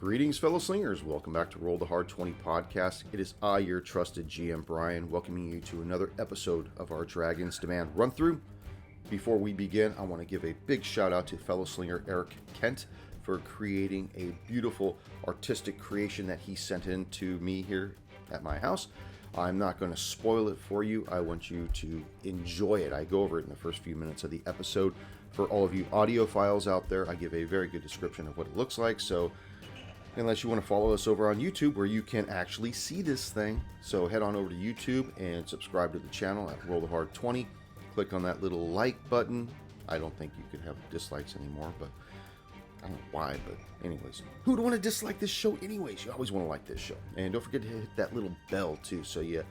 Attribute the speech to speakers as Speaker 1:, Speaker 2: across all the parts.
Speaker 1: Greetings, fellow slingers. Welcome back to Roll the Hard 20 podcast. It is I, your trusted GM, Brian, welcoming you to another episode of our Dragon's Demand run-through. Before we begin, I want to give a big shout out to fellow slinger Eric Kent for creating a beautiful artistic creation that he sent in to me here at my house. I'm not going to spoil it for you. I want you to enjoy it. I go over it in the first few minutes of the episode. For all of you audiophiles out there, I give a very good description of what it looks like. So unless you want to follow us over on YouTube where you can actually see this thing. So head on over to YouTube and subscribe to the channel at Roll the Hard 20. Click on that little like button. I don't think you can have dislikes anymore, but I don't know why, but anyways. Who would want to dislike this show anyways? You always want to like this show. And don't forget to hit that little bell too, so you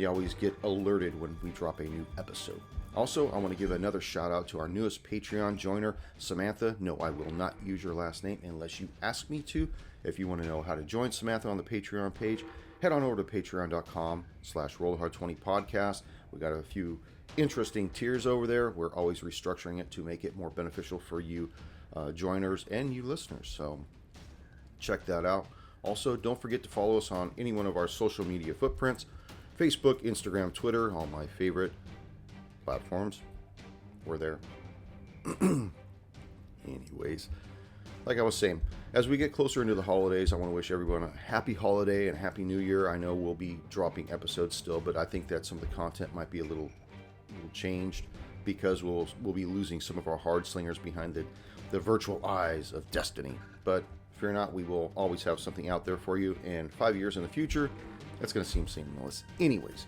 Speaker 1: always get alerted when we drop a new episode. Also, I want to give another shout out to our newest Patreon joiner, Samantha. No, I will not use your last name unless you ask me to. If you want to know how to join Samantha on the Patreon page, head on over to patreon.com/rollthehard20podcast. We got a few interesting tiers over there. We're always restructuring it to make it more beneficial for you joiners and you listeners. So check that out. Also, don't forget to follow us on any one of our social media footprints: Facebook, Instagram, Twitter, all my favorite platforms. We're there. Anyways, like I was saying, as we get closer into the holidays, I want to wish everyone a happy holiday and a happy new year. I know we'll be dropping episodes still, but I think that some of the content might be a little changed because we'll be losing some of our hard slingers behind the virtual eyes of destiny. But fear not, we will always have something out there for you, and 5 years in the future, that's going to seem seamless anyways.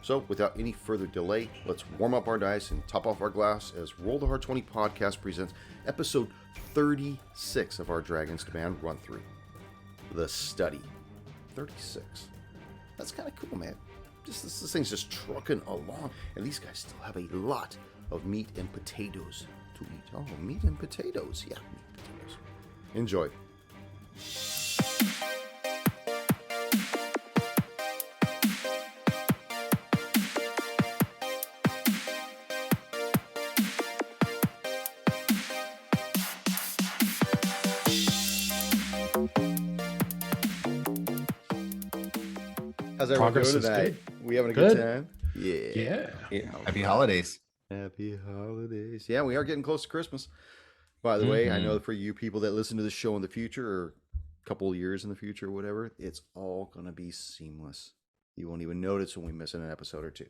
Speaker 1: So, without any further delay, let's warm up our dice and top off our glass as Roll the Hard 20 podcast presents episode 36 of our Dragon's Demand run-through. The Study. 36. That's kind of cool, man. This thing's just trucking along, and these guys still have a lot of meat and potatoes to eat. Oh, meat and potatoes. Yeah, meat and potatoes. Enjoy. How's everyone doing tonight? We having a good time?
Speaker 2: Yeah.
Speaker 3: Happy holidays.
Speaker 1: Happy holidays. Yeah, we are getting close to Christmas. By the way, I know for you people that listen to the show in the future or a couple of years in the future or whatever, it's all going to be seamless. You won't even notice when we miss an episode or two.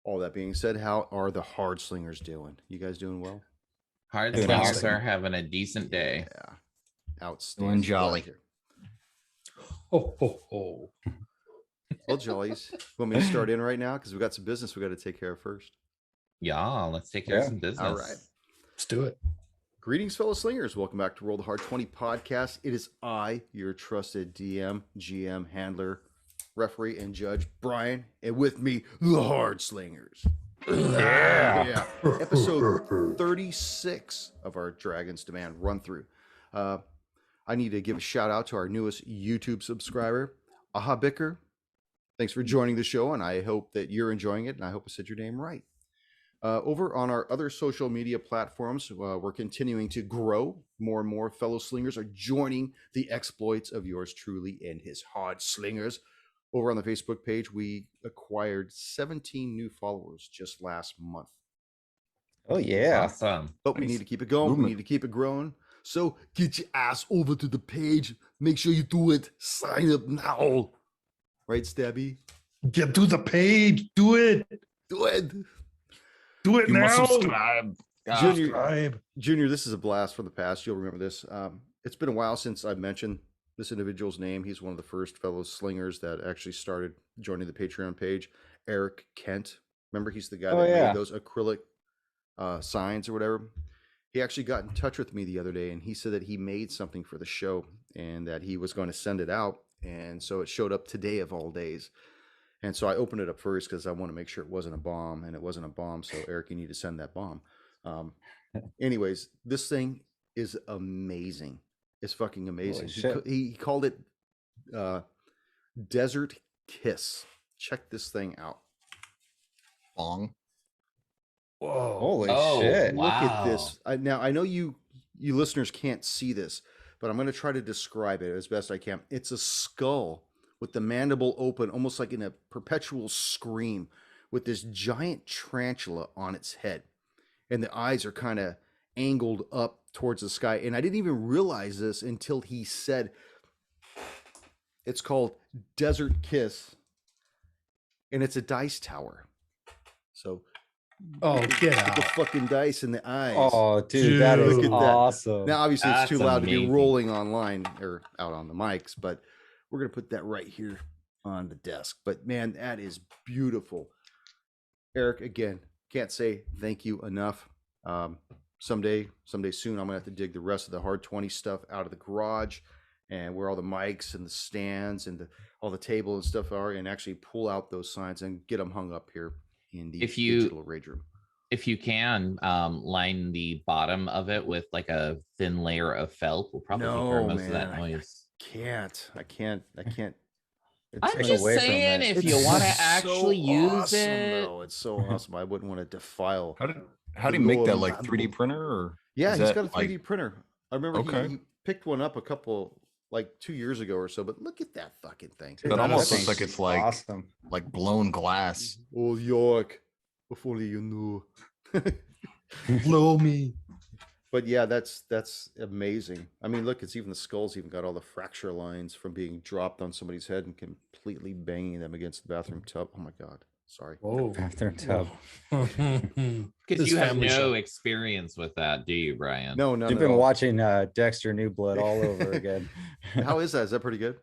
Speaker 1: All that being said, how are the hard slingers doing? You guys doing well?
Speaker 2: Hard slingers are having a decent day.
Speaker 1: Yeah. Outstanding.
Speaker 3: Doing jolly.
Speaker 2: Ho, ho, ho.
Speaker 1: Well, jollies. Want me to start in right now? Because we got some business we got to take care of first.
Speaker 2: Yeah, let's take care of some business.
Speaker 1: All right.
Speaker 2: Let's do it.
Speaker 1: Greetings, fellow slingers. Welcome back to Roll the Hard 20 podcast. It is I, your trusted DM, GM, handler, referee, and judge, Brian, and with me, the Hard Slingers. Yeah. Episode 36 of our Dragon's Demand run-through. I need to give a shout out to our newest YouTube subscriber, Aha Bicker. Thanks for joining the show, and I hope that you're enjoying it, and I hope I said your name right. Over on our other social media platforms, we're continuing to grow. More and more fellow slingers are joining the exploits of yours truly and his hard slingers. Over on the Facebook page, we acquired 17 new followers just last month.
Speaker 3: Oh, yeah.
Speaker 2: Awesome.
Speaker 1: But we need to keep it going. We need to keep it growing. So get your ass over to the page. Make sure you do it. Sign up now. Right, Stabby?
Speaker 4: Get to the page. Do it.
Speaker 1: Do it.
Speaker 4: Do it
Speaker 3: You
Speaker 4: now.
Speaker 3: must subscribe.
Speaker 1: Junior, this is a blast from the past. You'll remember this. It's been a while since I've mentioned this individual's name. He's one of the first fellow slingers that actually started joining the Patreon page. Eric Kent. Remember, he's the guy that made those acrylic signs or whatever. He actually got in touch with me the other day, and he said that he made something for the show and that he was going to send it out. And so it showed up today of all days. And so I opened it up first because I want to make sure it wasn't a bomb, and it wasn't a bomb. So Eric, you need to send that bomb. Anyways, this thing is amazing. It's fucking amazing. He called it Desert Kiss. Check this thing out.
Speaker 3: Bong.
Speaker 4: Whoa.
Speaker 3: Holy shit.
Speaker 1: Look at this. Now, I know you listeners can't see this, but I'm going to try to describe it as best I can. It's a skull with the mandible open, almost like in a perpetual scream, with this giant tarantula on its head. And the eyes are kind of angled up towards the sky. And I didn't even realize this until he said it's called Desert Kiss, and it's a dice tower. So,
Speaker 4: get
Speaker 1: the
Speaker 4: out.
Speaker 1: fucking dice in the eyes.
Speaker 5: Oh, dude, that is
Speaker 1: Look at that.
Speaker 5: awesome.
Speaker 1: Now, obviously, it's
Speaker 2: That's
Speaker 1: too loud to be
Speaker 2: amazing.
Speaker 1: rolling online or out on the mics, but we're going to put that right here on the desk. But man, that is beautiful. Eric, again, can't say thank you enough. Someday soon, I'm going to have to dig the rest of the Hard 20 stuff out of the garage and where all the mics and the stands and all the table and stuff are, and actually pull out those signs and get them hung up here in the digital rage room.
Speaker 2: If you can, line the bottom of it with like a thin layer of felt, we'll probably hear most of that noise.
Speaker 1: I can't.
Speaker 2: I'm
Speaker 5: Take
Speaker 2: just
Speaker 5: away from
Speaker 2: saying,
Speaker 5: it.
Speaker 2: if you want to
Speaker 1: so
Speaker 2: actually use
Speaker 1: awesome,
Speaker 2: it,
Speaker 1: though. It's so awesome. I wouldn't want to defile.
Speaker 3: How do you make that, like 3D printer? Or
Speaker 1: Yeah,
Speaker 3: is
Speaker 1: he's
Speaker 3: that,
Speaker 1: got a 3D
Speaker 3: like-
Speaker 1: printer. I remember
Speaker 3: Okay.
Speaker 1: he picked one up like 2 years ago or so. But look at that fucking thing.
Speaker 3: That
Speaker 4: That
Speaker 3: almost
Speaker 4: is
Speaker 3: looks like it's like
Speaker 5: awesome.
Speaker 3: blown glass.
Speaker 1: Oh, York! If only you knew.
Speaker 4: Blow me.
Speaker 1: But yeah, that's amazing. I mean, look, it's even the skull's even got all the fracture lines from being dropped on somebody's head and completely banging them against the bathroom tub. Oh my God, sorry.
Speaker 4: Whoa.
Speaker 5: Bathroom tub.
Speaker 2: because
Speaker 4: This
Speaker 2: you have
Speaker 4: family
Speaker 2: no
Speaker 4: show.
Speaker 2: experience with that, do you, Brian?
Speaker 1: No, none
Speaker 5: You've
Speaker 1: at
Speaker 5: been
Speaker 1: all.
Speaker 5: watching Dexter New Blood all over again.
Speaker 1: How is that? Is that pretty good?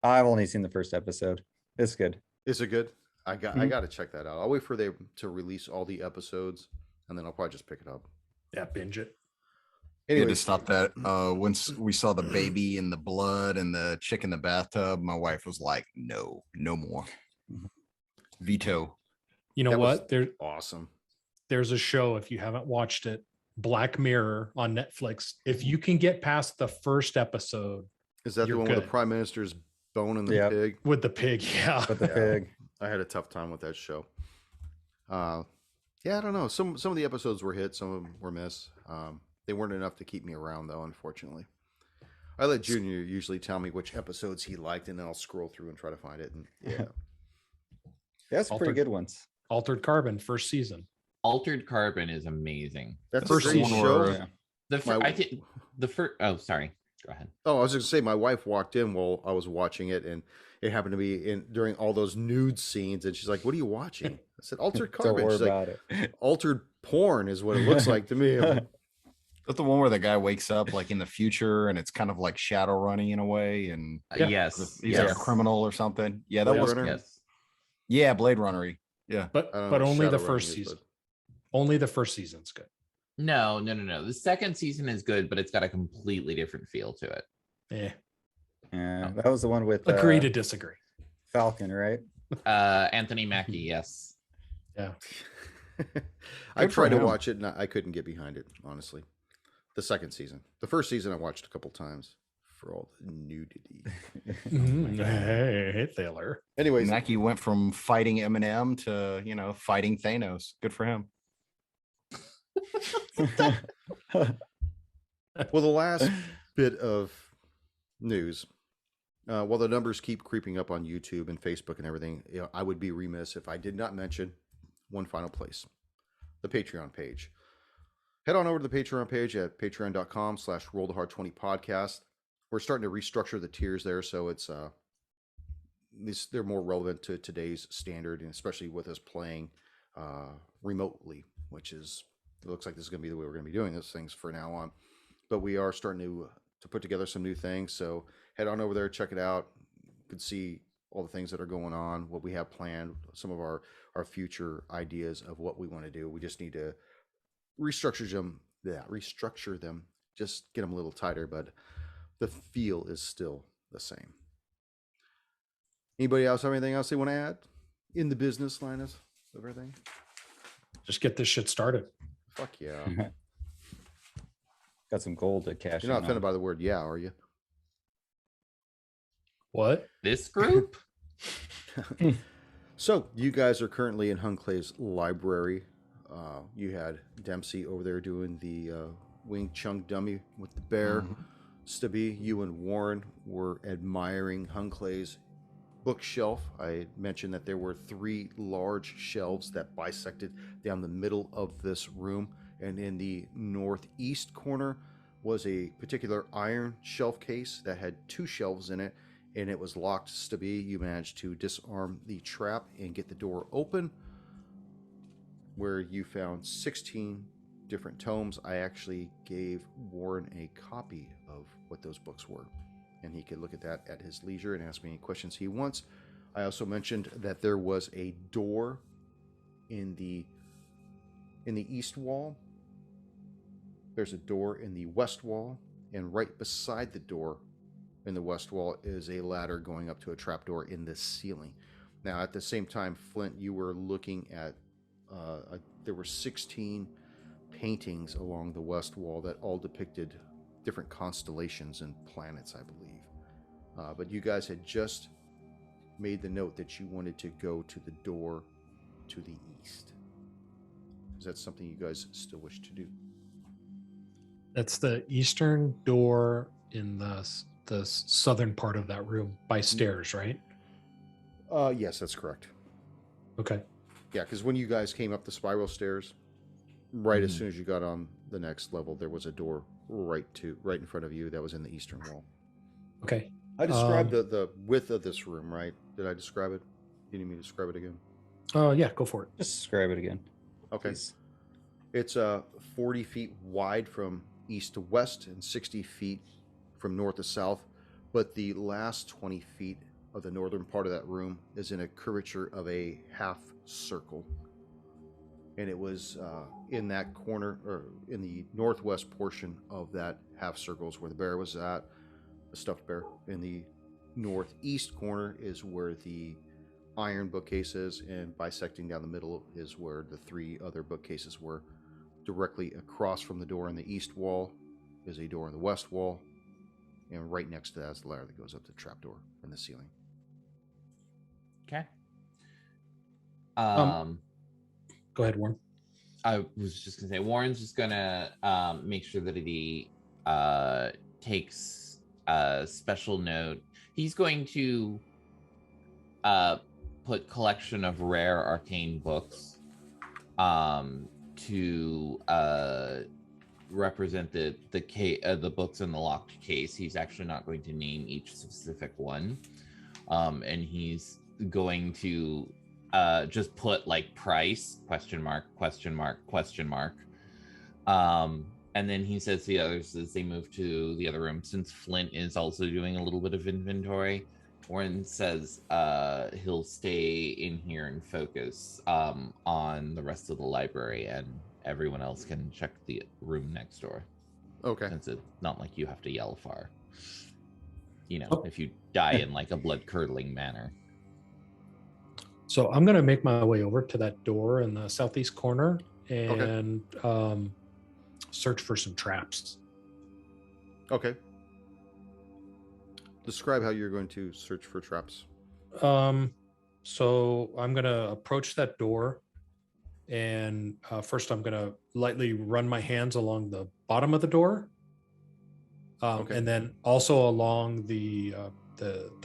Speaker 5: I've only seen the first episode. It's good.
Speaker 1: Is it good? I got
Speaker 5: Mhm.
Speaker 1: to check that out. I'll wait for them to release all the episodes, and then I'll probably just pick it up.
Speaker 4: Yeah, binge it.
Speaker 3: You had
Speaker 1: Anyway,
Speaker 3: to stop that. Once we saw the baby and the blood and the chick in the bathtub, my wife was like, no more. Veto.
Speaker 4: You know
Speaker 1: That was-
Speaker 4: what?
Speaker 1: awesome.
Speaker 4: There's a show, if you haven't watched it, Black Mirror on Netflix. If you can get past the first episode
Speaker 1: Is that the
Speaker 4: You're
Speaker 1: one with the
Speaker 4: good.
Speaker 1: prime minister's bone and the
Speaker 5: Yep.
Speaker 1: pig?
Speaker 4: with the pig, yeah.
Speaker 5: But the
Speaker 1: Yeah.
Speaker 5: pig.
Speaker 1: I had a tough time with that show. Yeah, I don't know. Some of the episodes were hit, some of them were miss. They weren't enough to keep me around, though. Unfortunately, I let Junior usually tell me which episodes he liked, and then I'll scroll through and try to find it. And yeah,
Speaker 5: That's pretty
Speaker 4: Altered-
Speaker 5: good ones.
Speaker 4: Altered Carbon, first season.
Speaker 2: Altered Carbon is amazing.
Speaker 1: that's
Speaker 4: First
Speaker 1: a great
Speaker 4: season.
Speaker 1: show.
Speaker 5: Yeah.
Speaker 2: I think the first. Oh, sorry. Go ahead.
Speaker 1: Oh, I was just gonna say, my wife walked in while I was watching it, and it happened to be during all those nude scenes, and she's like, "What are you watching?" I said, "Altered
Speaker 5: Don't
Speaker 1: Carbon."
Speaker 5: worry
Speaker 1: She's like,
Speaker 5: about it.
Speaker 1: "Altered porn is what it looks like to me." I'm like,
Speaker 3: That's the one where the guy wakes up like in the future and it's kind of like shadow running in a way, and
Speaker 4: Yeah.
Speaker 2: Yes.
Speaker 3: he's like a
Speaker 2: Yes.
Speaker 3: criminal or something. Yeah, that
Speaker 1: Blade
Speaker 3: was
Speaker 1: Runner?
Speaker 2: Yes.
Speaker 3: Blade Runner. Yeah.
Speaker 4: But
Speaker 1: I don't know
Speaker 4: but
Speaker 1: what
Speaker 4: only the
Speaker 1: Shadowrunning
Speaker 4: first
Speaker 1: is,
Speaker 4: season.
Speaker 1: but-
Speaker 4: Only the first season's good.
Speaker 2: No. The second season is good, but it's got a completely different feel to it.
Speaker 4: Eh.
Speaker 5: Yeah, that was the one with
Speaker 4: Agree to disagree.
Speaker 5: Falcon, right?
Speaker 2: Anthony Mackie, yes.
Speaker 4: Yeah.
Speaker 1: I
Speaker 3: Good for
Speaker 1: tried to
Speaker 3: him.
Speaker 1: watch it, and I couldn't get behind it, honestly. The second season. The first season I watched a couple times for all the nudity.
Speaker 4: Hey, Thaler.
Speaker 1: Anyways,
Speaker 3: Mackie went from fighting Eminem to, fighting Thanos. Good for him.
Speaker 1: well, the last bit of news, while the numbers keep creeping up on YouTube and Facebook and everything, I would be remiss if I did not mention one final place, the Patreon page. Head on over to the Patreon page at patreon.com/rollthehard20podcast. We're starting to restructure the tiers there, so it's they're more relevant to today's standard, and especially with us playing remotely, which is, it looks like this is going to be the way we're going to be doing those things for now on. But we are starting to put together some new things, so head on over there, check it out. You can see all the things that are going on, what we have planned, some of our future ideas of what we want to do. We just need to restructure them, just get them a little tighter, but the feel is still the same. Anybody else have anything else they want to add in the business, Linus, of everything?
Speaker 4: Just get this shit started.
Speaker 1: Fuck yeah.
Speaker 5: Got some gold to cash
Speaker 1: You're not
Speaker 5: in
Speaker 1: offended
Speaker 5: on.
Speaker 1: by the word yeah, are you?
Speaker 4: What?
Speaker 2: This group?
Speaker 1: So you guys are currently in Hunclay's library. You had Dempsey over there doing the Wing Chun dummy with the bear. Stubby, you and Warren were admiring Hunclay's bookshelf. I mentioned that there were 3 large shelves that bisected down the middle of this room, and in the northeast corner was a particular iron shelf case that had 2 shelves in it, and it was locked. Stubby, you managed to disarm the trap and get the door open, where you found 16 different tomes. I actually gave Warren a copy of what those books were, and he could look at that at his leisure and ask me any questions he wants. I also mentioned that there was a door in the east wall. There's a door in the west wall, and right beside the door in the west wall is a ladder going up to a trapdoor in the ceiling. Now, at the same time, Flint, you were looking at there were 16 paintings along the west wall that all depicted different constellations and planets, I believe. But you guys had just made the note that you wanted to go to the door to the east. Is that something you guys still wish to do?
Speaker 4: That's the eastern door in the southern part of that room by stairs, right?
Speaker 1: Yes, that's correct.
Speaker 4: Okay.
Speaker 1: Yeah, because when you guys came up the spiral stairs, right as soon as you got on the next level, there was a door right in front of you that was in the eastern wall.
Speaker 4: Okay.
Speaker 1: I described the width of this room, right? Did I describe it? You need me to describe it again?
Speaker 4: Yeah, go for it.
Speaker 5: Just describe it again.
Speaker 1: Okay.
Speaker 5: Please.
Speaker 1: It's 40 feet wide from east to west and 60 feet from north to south, but the last 20 feet of the northern part of that room is in a curvature of a half circle. And it was in that corner, or in the northwest portion of that half circle is where the bear was at, the stuffed bear. In the northeast corner is where the iron bookcase is, and bisecting down the middle is where the 3 other bookcases were. Directly across from the door in the east wall is a door in the west wall, and right next to that is the ladder that goes up to the trapdoor in the ceiling.
Speaker 2: Okay.
Speaker 4: Go ahead, Warren.
Speaker 2: I was just gonna say Warren's just gonna make sure that he takes a special note. He's going to put collection of rare arcane books to represent the books in the locked case. He's actually not going to name each specific one, and he's going to just put like price ? And then he says to the others as they move to the other room, since Flint is also doing a little bit of inventory, Warren says he'll stay in here and focus on the rest of the library, and everyone else can check the room next door.
Speaker 1: Okay.
Speaker 2: Since it's not like you have to yell far. If you die in like a blood-curdling manner.
Speaker 4: So I'm going to make my way over to that door in the southeast corner and search for some traps.
Speaker 1: Okay. Describe how you're going to search for traps.
Speaker 4: So I'm going to approach that door, and first I'm going to lightly run my hands along the bottom of the door, and then also along the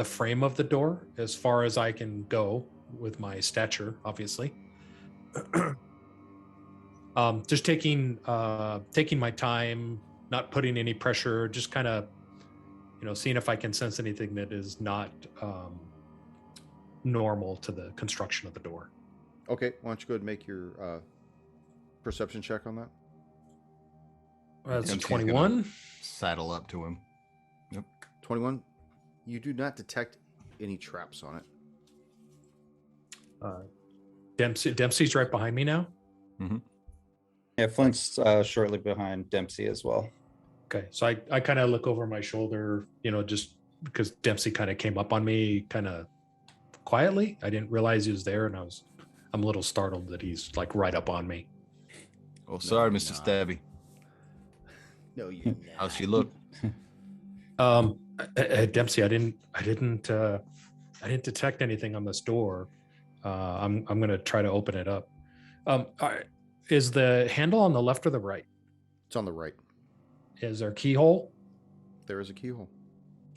Speaker 4: frame of the door as far as I can go with my stature, obviously. Just taking my time, not putting any pressure, just kind of seeing if I can sense anything that is not normal to the construction of the door.
Speaker 1: Okay, why don't you go ahead and make your perception check on that?
Speaker 4: That's 21.
Speaker 3: Saddle up to him. Yep.
Speaker 1: 21. You do not detect any traps on it.
Speaker 4: Dempsey's right behind me now.
Speaker 3: Mm-hmm.
Speaker 5: Yeah, Flint's shortly behind Dempsey as well.
Speaker 4: Okay, so I kind of look over my shoulder, just because Dempsey kind of came up on me kind of quietly. I didn't realize he was there, and I'm a little startled that he's like right up on me.
Speaker 3: Oh, sorry, Mr. Stabby.
Speaker 1: No, you.
Speaker 3: How's she look?
Speaker 4: Dempsey, I didn't detect anything on this door. I'm gonna try to open it up. Is the handle on the left or the right?
Speaker 1: It's on the right.
Speaker 4: Is there a keyhole?
Speaker 1: there is a keyhole.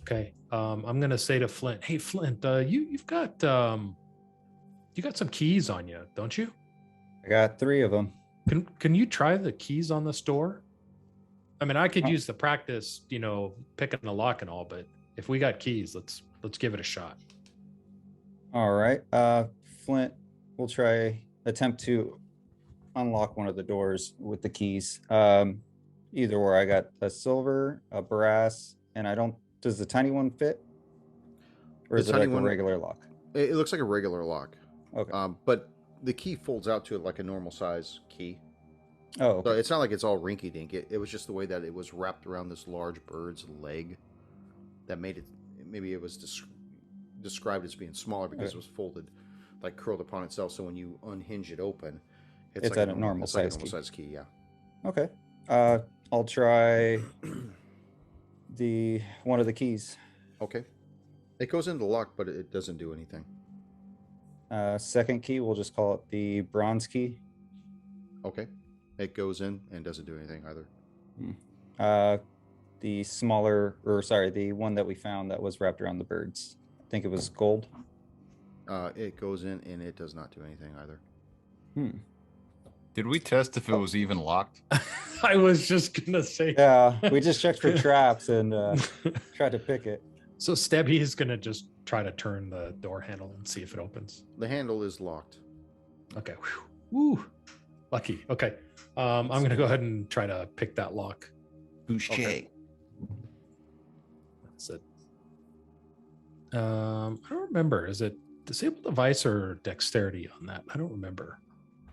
Speaker 4: Okay. I'm gonna say to Flint, hey Flint, you've got you got some keys on you, don't you?
Speaker 5: I got 3 of them.
Speaker 4: Can you try the keys on this door? I mean, I could
Speaker 5: Oh.
Speaker 4: use the practice, picking the lock and all, but if we got keys, let's give it a shot.
Speaker 5: All right. Flint will attempt to unlock one of the doors with the keys. Either or. I got a silver, a brass, and does the tiny one fit? Or is it like a regular lock?
Speaker 1: It looks like a regular lock.
Speaker 5: Okay.
Speaker 1: But the key folds out to it like a normal size key.
Speaker 5: Oh, okay.
Speaker 1: So it's not like it's all rinky dink. It was just the way that it was wrapped around this large bird's leg that made it. Maybe it was described as being smaller because it was folded, like curled upon itself. So when you unhinge it open, it's like
Speaker 5: at a normal size
Speaker 1: key. Yeah.
Speaker 5: Okay. I'll try one of the keys.
Speaker 1: Okay. It goes into the lock, but it doesn't do anything.
Speaker 5: Second key, we'll just call it the bronze key.
Speaker 1: Okay. It goes in and doesn't do anything either.
Speaker 5: The one that we found that was wrapped around the birds. I think it was gold.
Speaker 1: It goes in and it does not do anything either.
Speaker 3: Did we test if it was even locked?
Speaker 4: I was just gonna say.
Speaker 5: Yeah, we just checked for traps and tried to pick it.
Speaker 4: So Stebby is gonna just try to turn the door handle and see if it opens.
Speaker 1: The handle is locked.
Speaker 4: Okay. Woo. Lucky. Okay. I'm gonna go ahead and try to pick that lock.
Speaker 3: Boucher.
Speaker 1: Okay.
Speaker 4: That's it. I don't remember. Is it disabled device or dexterity on that? I don't remember.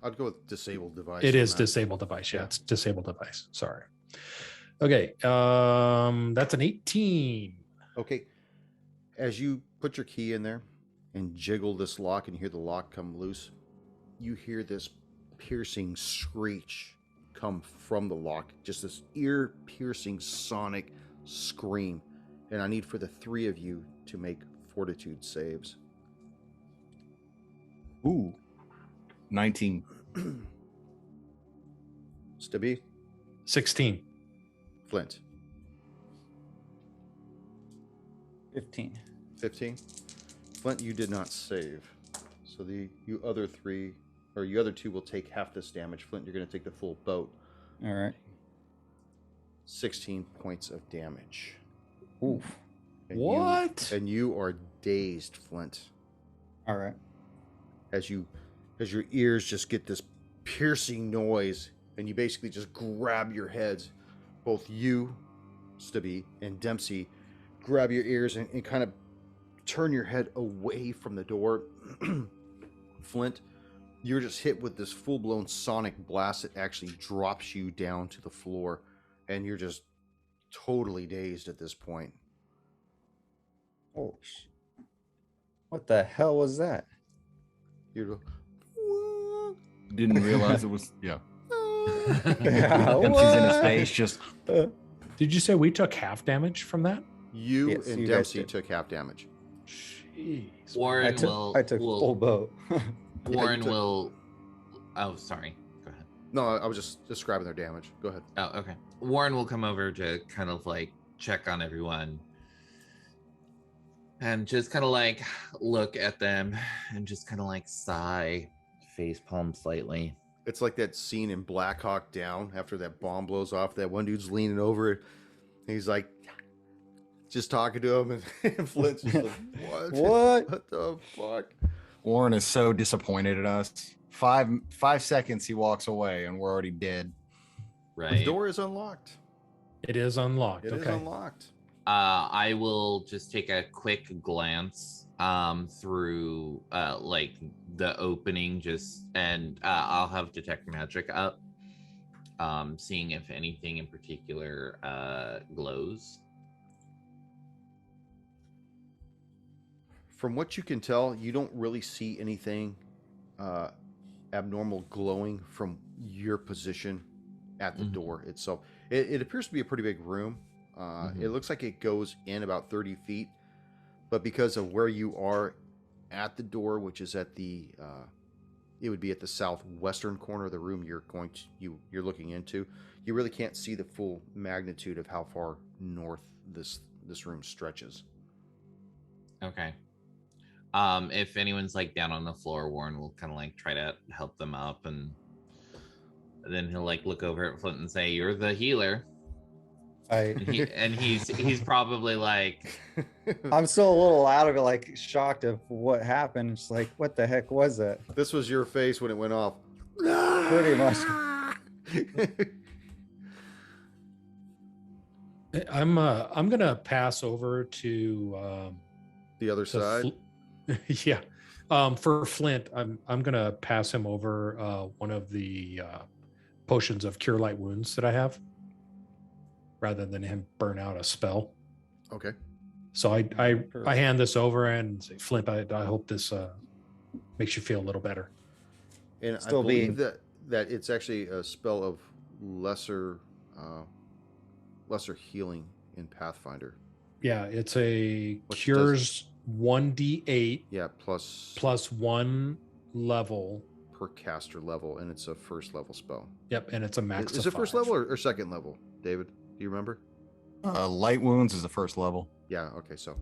Speaker 1: I'd go with disabled device.
Speaker 4: It is disabled device. Yeah, it's disabled device. Sorry. Okay. That's an 18.
Speaker 1: Okay. As you put your key in there and jiggle this lock and hear the lock come loose, you hear this piercing screech come from the lock. Just this ear-piercing sonic scream. And I need for the 3 of you to make fortitude saves.
Speaker 3: Ooh. 19.
Speaker 1: Stubby,
Speaker 4: 16.
Speaker 1: Flint,
Speaker 5: 15.
Speaker 1: 15. Flint, you did not save. So you other 2 will take half this damage. Flint, you're going to take the full boat.
Speaker 5: All right.
Speaker 1: 16 points of damage.
Speaker 5: Oof.
Speaker 4: What?
Speaker 1: And you are dazed, Flint.
Speaker 5: All right.
Speaker 1: As your ears just get this piercing noise, and you basically just grab your heads. Both you, Stubby, and Dempsey grab your ears and kind of turn your head away from the door. Flint, you're just hit with this full-blown sonic blast that actually drops you down to the floor, and you're just totally dazed at this point.
Speaker 5: Oh, what the hell was that?
Speaker 1: You're
Speaker 3: Didn't realize it was, yeah.
Speaker 5: Yeah,
Speaker 3: Dempsey's in his face, just.
Speaker 4: Did you say we took half damage from that?
Speaker 1: You
Speaker 5: Yes,
Speaker 1: and
Speaker 5: you guys
Speaker 1: Dempsey
Speaker 5: did.
Speaker 1: took half damage.
Speaker 4: Jeez.
Speaker 2: Warren
Speaker 5: I took full boat.
Speaker 2: Warren
Speaker 1: took-
Speaker 2: will. Oh, sorry. Go ahead.
Speaker 1: No, I was just describing their damage. Go ahead.
Speaker 2: Oh, okay. Warren will come over to kind of like check on everyone and just kind of like look at them and just kind of like sigh, face palm slightly.
Speaker 1: It's like that scene in Black Hawk Down after that bomb blows off. That one dude's leaning over it. He's like, just talking to him, and Flint's just like, what? What the fuck?
Speaker 3: Warren is so disappointed at us. 5 seconds he walks away, and we're already dead.
Speaker 1: The
Speaker 2: Right.
Speaker 1: door is unlocked.
Speaker 4: It is unlocked.
Speaker 1: It is
Speaker 4: Okay.
Speaker 1: unlocked.
Speaker 2: I will just take a quick glance through like the opening, and I'll have detect magic up, seeing if anything in particular glows.
Speaker 1: From what you can tell, you don't really see anything abnormal glowing from your position at the door itself. It appears to be a pretty big room. It looks like it goes in about 30 feet, but because of where you are at the door, which is at the, it would be at the southwestern corner of the room you're looking into, you really can't see the full magnitude of how far north this room stretches.
Speaker 2: Okay. If anyone's like down on the floor, Warren will kind of like try to help them up, and then he'll like look over at Flint and say, "You're the healer." And he's probably like,
Speaker 5: I'm still a little out of it, like shocked of what happened. It's like, what the heck was that?
Speaker 1: This was your face when it went off.
Speaker 5: Pretty much.
Speaker 4: I'm gonna pass over to
Speaker 1: The other side.
Speaker 4: yeah. For Flint, I'm gonna pass him over one of the potions of cure light wounds that I have, rather than him burn out a spell.
Speaker 1: Okay.
Speaker 4: So I hand this over and say, Flint, I hope this makes you feel a little better.
Speaker 1: And
Speaker 5: Still
Speaker 1: I believe that it's actually a spell of lesser healing in Pathfinder.
Speaker 4: Yeah, it's a
Speaker 1: Which
Speaker 4: cures 1d8
Speaker 1: Yeah, plus
Speaker 4: one level.
Speaker 1: per caster level, and it's a first level spell.
Speaker 4: Yep, and it's a max.
Speaker 1: Is
Speaker 4: of
Speaker 1: it first
Speaker 4: 5.
Speaker 1: level or second level, David? Do you remember?
Speaker 3: Light wounds is the first level.
Speaker 1: Yeah. Okay. So.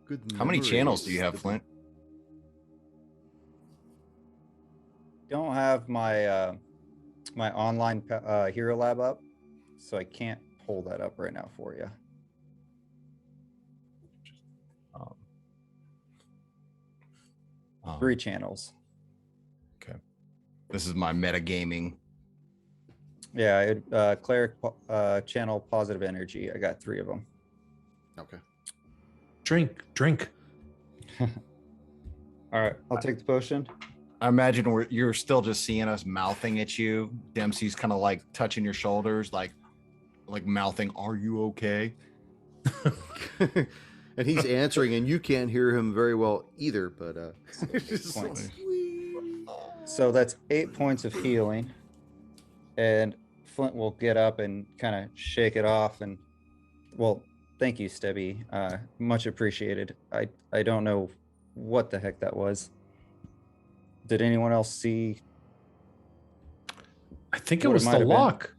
Speaker 1: Good.
Speaker 3: How many channels do you
Speaker 1: memories.
Speaker 3: have, Flint?
Speaker 5: Don't have my my online hero lab up, so I can't pull that up right now for you.
Speaker 3: Um,
Speaker 5: 3 channels.
Speaker 3: Okay. This is my metagaming.
Speaker 5: Yeah, cleric channel positive energy. I got 3 of them.
Speaker 1: Okay.
Speaker 4: Drink.
Speaker 5: All right, I'll take the potion.
Speaker 3: I imagine you're still just seeing us mouthing at you. Dempsey's kind of like touching your shoulders, like mouthing, "Are you okay?"
Speaker 1: And he's answering, and you can't hear him very well either. But just like,
Speaker 5: Points. So that's 8 points of healing, and Flint will get up and kind of shake it off. And well, thank you, Stebby. Much appreciated. I don't know what the heck that was. Did anyone else see?
Speaker 4: I think it
Speaker 5: What it
Speaker 4: was
Speaker 5: might
Speaker 4: the
Speaker 5: have been.
Speaker 4: lock.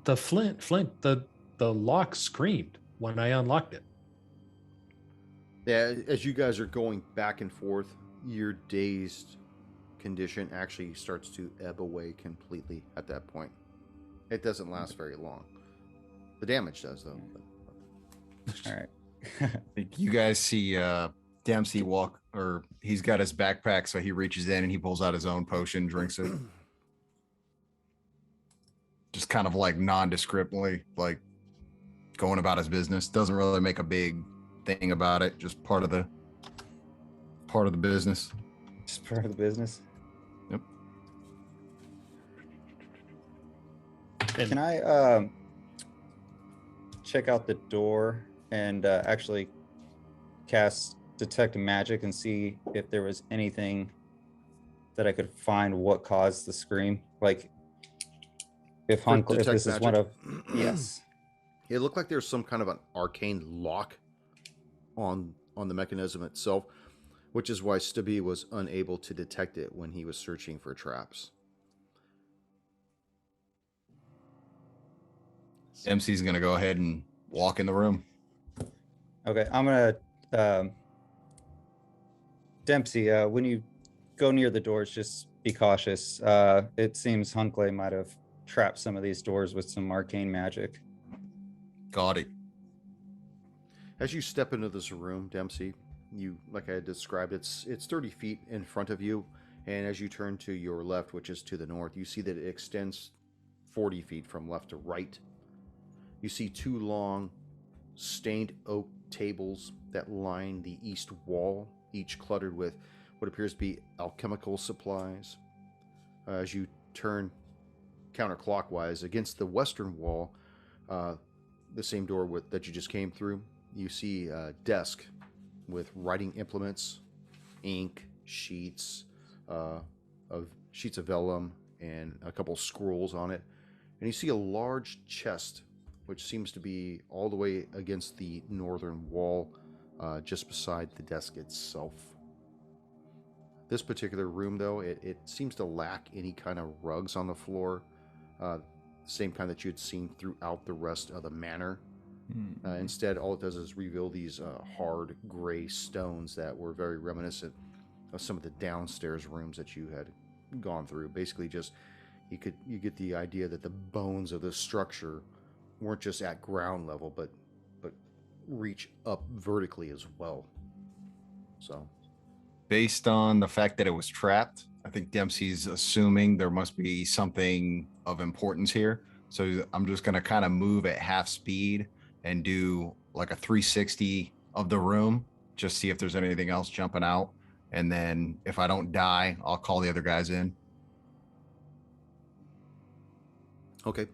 Speaker 4: The Flint, the lock screamed when I unlocked it.
Speaker 1: yeah, as you guys are going back and forth, your dazed condition actually starts to ebb away completely at that point. It doesn't last very long. The damage does, though.
Speaker 5: All right.
Speaker 3: You guys see Dempsey walk, or he's got his backpack, so he reaches in and he pulls out his own potion, drinks it. Just kind of like nondescriptly, like going about his business. Doesn't really make a big thing about it. Just part of the business.
Speaker 5: Just part of the business.
Speaker 3: Yep.
Speaker 4: And
Speaker 5: Can I check out the door and actually cast detect magic and see if there was anything that I could find what caused the scream? Like if
Speaker 1: For
Speaker 5: if this
Speaker 1: detect
Speaker 5: is one of
Speaker 1: magic?
Speaker 5: yes.
Speaker 1: It looked like there's some kind of an arcane lock on the mechanism itself, which is why Stubby was unable to detect it when he was searching for traps.
Speaker 3: Dempsey's gonna go ahead and walk in the room.
Speaker 5: Okay, I'm gonna Dempsey, when you go near the doors, just be cautious. It seems Hunkley might have trapped some of these doors with some arcane magic.
Speaker 3: Got it.
Speaker 1: As you step into this room, Dempsey, you, like I had described, it's 30 feet in front of you, and as you turn to your left, which is to the north, you see that it extends 40 feet from left to right. You see 2 long stained oak tables that line the east wall, each cluttered with what appears to be alchemical supplies. As you turn counterclockwise against the western wall, the same door that you just came through, you see a desk with writing implements, ink, sheets of vellum, and a couple scrolls on it. And you see a large chest, which seems to be all the way against the northern wall, just beside the desk itself. This particular room, though, it seems to lack any kind of rugs on the floor. same kind that you had seen throughout the rest of the manor. Instead, all it does is reveal these hard gray stones that were very reminiscent of some of the downstairs rooms that you had gone through. Basically, just you get the idea that the bones of the structure weren't just at ground level, but reach up vertically as well. So,
Speaker 3: based on the fact that it was trapped, I think Dempsey's assuming there must be something of importance here. So I'm just going to kind of move at half speed and do like a 360 of the room, just see if there's anything else jumping out. And then if I don't die, I'll call the other guys in.
Speaker 1: okay.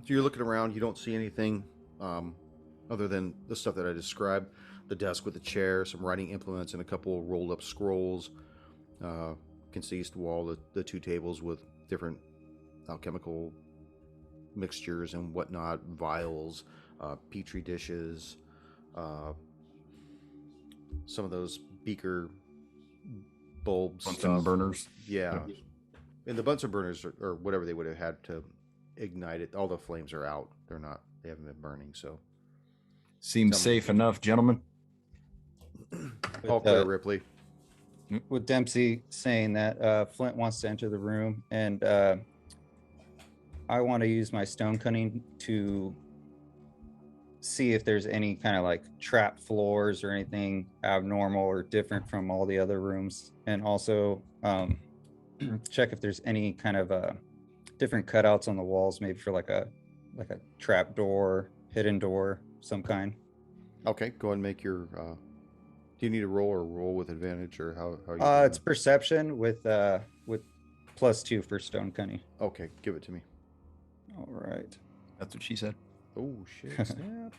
Speaker 1: So you're looking around, you don't see anything other than the stuff that I described. The desk with the chair, some writing implements, and a couple of rolled up scrolls. Against the east wall, the two tables with different alchemical mixtures and whatnot, vials, petri dishes, some of those beaker bulbs,
Speaker 3: Bunsen burners.
Speaker 1: Yeah. And the Bunsen burners or whatever they would have had to ignite it, all the flames are out. They haven't been burning, so.
Speaker 3: Seems safe enough, gentlemen.
Speaker 1: All clear, Ripley.
Speaker 5: With Dempsey saying that, Flint wants to enter the room, and I want to use my stone cunning to see if there's any kind of like trap floors or anything abnormal or different from all the other rooms, and also check if there's any kind of different cutouts on the walls, maybe for like a trap door, hidden door, some kind.
Speaker 1: Okay, go ahead and make your. Do you need a roll with advantage, or how are you?
Speaker 5: It's perception with +2 for stone cunning.
Speaker 1: Okay, give it to me.
Speaker 5: All right.
Speaker 3: That's what she said.
Speaker 1: Oh shit! Snap.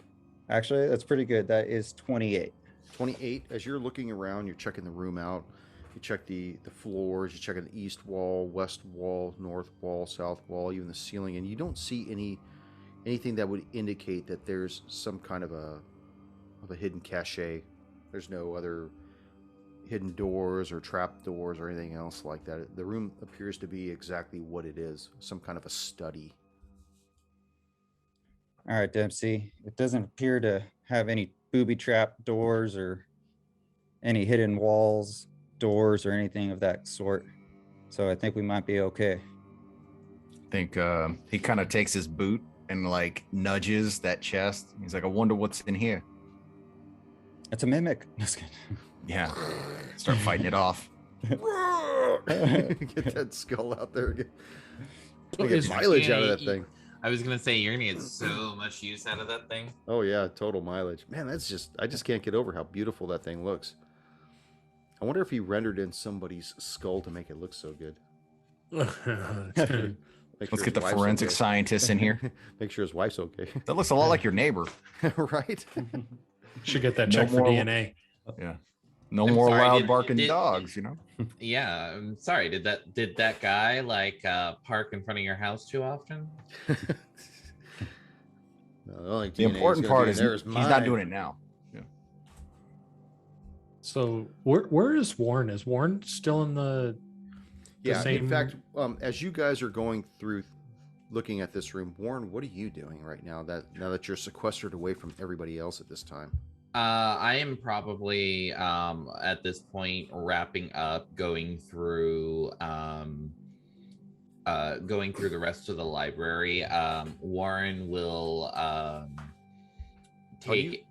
Speaker 5: Actually, that's pretty good. That is 28.
Speaker 1: 28. As you're looking around, you're checking the room out. You check the floors. You check the east wall, west wall, north wall, south wall, even the ceiling, and you don't see anything that would indicate that there's some kind of a hidden cache. There's no other hidden doors or trap doors or anything else like that. The room appears to be exactly what it is, some kind of a study.
Speaker 5: All right, Dempsey. It doesn't appear to have any booby trap doors or any hidden walls, doors, or anything of that sort. So I think we might be okay.
Speaker 3: I think he kind of takes his boot and like nudges that chest. He's like, I wonder what's in here.
Speaker 5: It's a mimic. Just kidding.
Speaker 3: Yeah. Start fighting it off.
Speaker 1: Get that skull out there again. Get mileage out of that thing.
Speaker 2: I was gonna say you're gonna get so much use out of that thing.
Speaker 1: Oh yeah, total mileage. Man, I just can't get over how beautiful that thing looks. I wonder if he rendered in somebody's skull to make it look so good.
Speaker 3: Let's get the forensic scientists in here.
Speaker 1: Make sure his wife's okay.
Speaker 3: That looks a lot like your neighbor.
Speaker 1: Right?
Speaker 4: Should get that checked for DNA.
Speaker 3: Yeah. No more loud barking dogs, you know?
Speaker 2: Yeah, I'm sorry. Did that guy like park in front of your house too often?
Speaker 1: No,
Speaker 3: the important part is he's not doing it now. Yeah.
Speaker 4: So where is Warren? Is Warren still in the same...
Speaker 1: In fact, as you guys are going through looking at this room, Warren, what are you doing right now that you're sequestered away from everybody else at this time?
Speaker 2: I am probably at this point wrapping up going through the rest of the library. Warren will take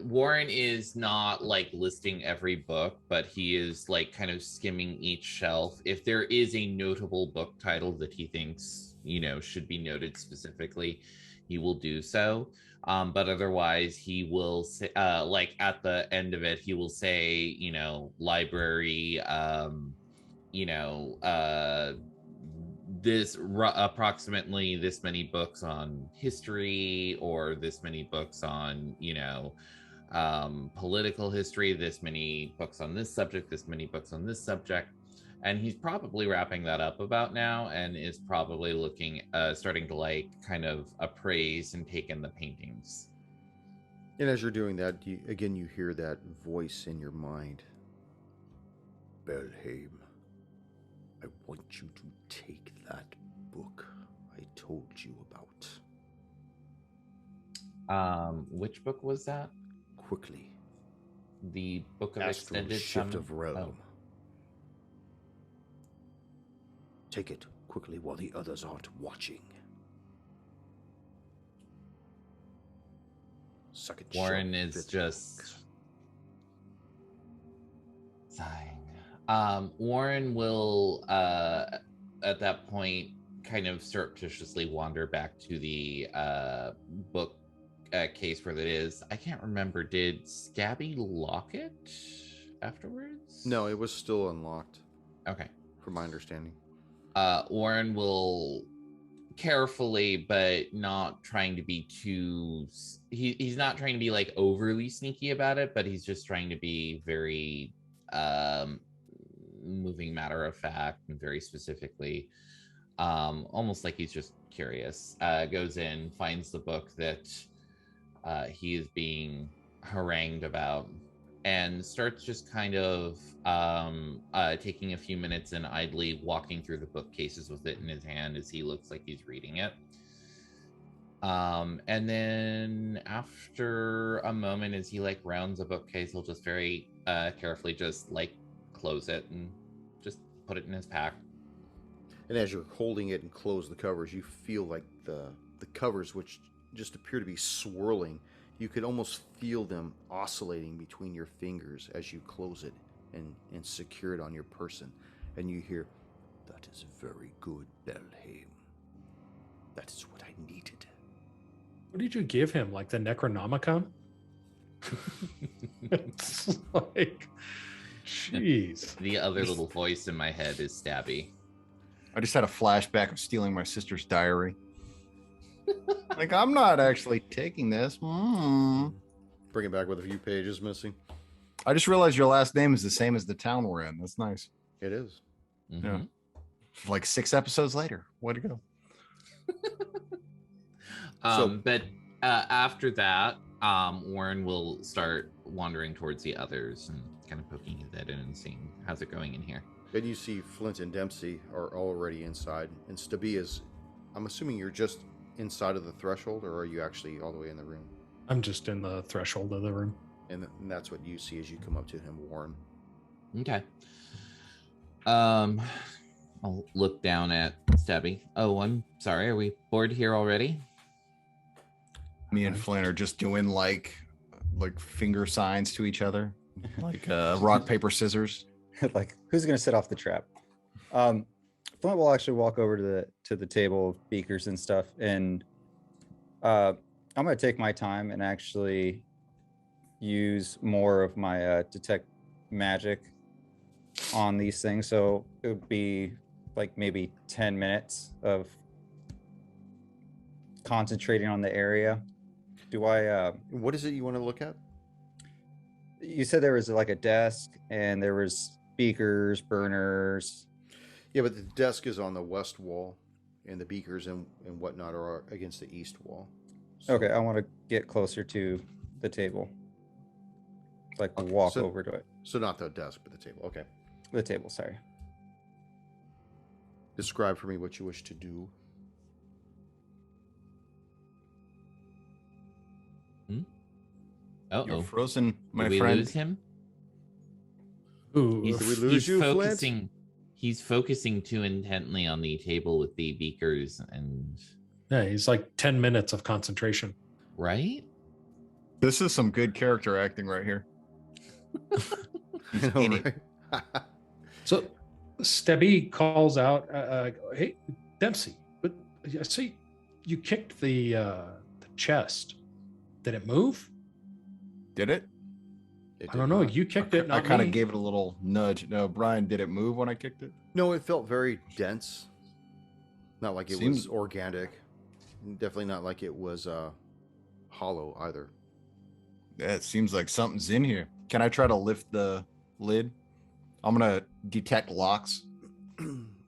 Speaker 2: Warren is not like listing every book, but he is like kind of skimming each shelf. If there is a notable book title that he thinks, should be noted specifically, he will do so. But otherwise he will say, like at the end of it, he will say, library, approximately this many books on history, or this many books on, political history, this many books on this subject, this many books on this subject. And he's probably wrapping that up about now, and is probably starting to like kind of appraise and take in the paintings.
Speaker 1: And as you're doing that, you hear that voice in your mind. Belhaim, I want you to take that book. I told you about.
Speaker 2: Which book was that?
Speaker 1: Quickly.
Speaker 2: The Book of
Speaker 1: Astral
Speaker 2: Extended
Speaker 1: Shift
Speaker 2: Summon?
Speaker 1: of Realm.
Speaker 2: Oh.
Speaker 1: Take it quickly while the others aren't watching. Second
Speaker 2: Warren
Speaker 1: shelf,
Speaker 2: is
Speaker 1: fifth
Speaker 2: just
Speaker 1: book.
Speaker 2: sighing. Warren will, at that point, kind of surreptitiously wander back to the book case where it is. I can't remember. Did Scabby lock it afterwards?
Speaker 1: No, it was still unlocked,
Speaker 2: Okay.
Speaker 1: from my understanding.
Speaker 2: Warren will carefully, but not trying to be too. He's not trying to be like overly sneaky about it, but he's just trying to be very moving matter of fact and very specifically, almost like he's just curious. Goes in, finds the book that he is being harangued about, and starts just kind of taking a few minutes and idly walking through the bookcases with it in his hand as he looks like he's reading it. And then after a moment, as he like rounds a bookcase, he'll just very carefully just like close it and just put it in his pack.
Speaker 1: And as you're holding it and close the covers, you feel like the covers, which just appear to be swirling, you could almost feel them oscillating between your fingers as you close it and secure it on your person. And you hear, "That is very good, Belhaim. That is what I needed."
Speaker 4: What did you give him? Like the Necronomicon? It's like, jeez.
Speaker 2: The other little voice in my head is Stabby.
Speaker 3: I just had a flashback of stealing my sister's diary. Like, I'm not actually taking this.
Speaker 1: Bring it back with a few pages missing.
Speaker 3: I just realized your last name is the same as the town we're in. That's nice.
Speaker 1: It is.
Speaker 2: Mm-hmm.
Speaker 3: Yeah. Like 6 episodes later. Way to go.
Speaker 2: But after that, Warren will start wandering towards the others and kind of poking his head in and seeing how's it going in here.
Speaker 1: Then you see Flint and Dempsey are already inside, and Stabby is, I'm assuming you're just inside of the threshold, or are you actually all the way in the room?
Speaker 4: I'm just in the threshold of the room.
Speaker 1: And that's what you see as you come up to him, Warren.
Speaker 2: Okay. I'll look down at Stabby. Oh, I'm sorry. Are we bored here already?
Speaker 3: Me and Flynn are just doing like finger signs to each other, like rock, paper, scissors.
Speaker 5: Like, who's gonna set off the trap? Flint will actually walk over to the table of beakers and stuff, and I'm gonna take my time and actually use more of my detect magic on these things. So it would be like maybe 10 minutes of concentrating on the area. Do I
Speaker 1: What is it you want to look at?
Speaker 5: you said there was like a desk and there was beakers, burners.
Speaker 1: Yeah, but the desk is on the west wall, and the beakers and whatnot are against the east wall. So,
Speaker 5: Okay, I want to get closer to the table. Like walk over to it.
Speaker 1: So not the desk, but the table. Okay.
Speaker 5: The table, sorry.
Speaker 1: Describe for me what you wish to do.
Speaker 3: You're frozen, my
Speaker 2: Did we
Speaker 3: friend.
Speaker 2: lose him?
Speaker 4: Ooh,
Speaker 1: Did we lose you, Flint?
Speaker 2: He's focusing too intently on the table with the beakers and
Speaker 4: yeah, he's like 10 minutes of concentration.
Speaker 2: right?
Speaker 3: This is some good character acting right here.
Speaker 1: I know,
Speaker 3: in it.
Speaker 1: right?
Speaker 4: So Stebby calls out, "Hey, Dempsey, but I see you kicked the chest. Did it move?
Speaker 3: Did it?
Speaker 1: It
Speaker 4: I
Speaker 1: did
Speaker 4: don't know.
Speaker 1: not.
Speaker 4: You kicked it,
Speaker 3: I
Speaker 4: not
Speaker 3: kind
Speaker 4: me."
Speaker 3: of gave it a little nudge. No, Brian, did it move when I kicked it?
Speaker 1: No, it felt very dense. Not like it was
Speaker 3: Seems-
Speaker 1: organic. Definitely not like it was hollow either.
Speaker 3: Yeah, it seems like something's in here. Can I try to lift the lid? I'm gonna detect locks.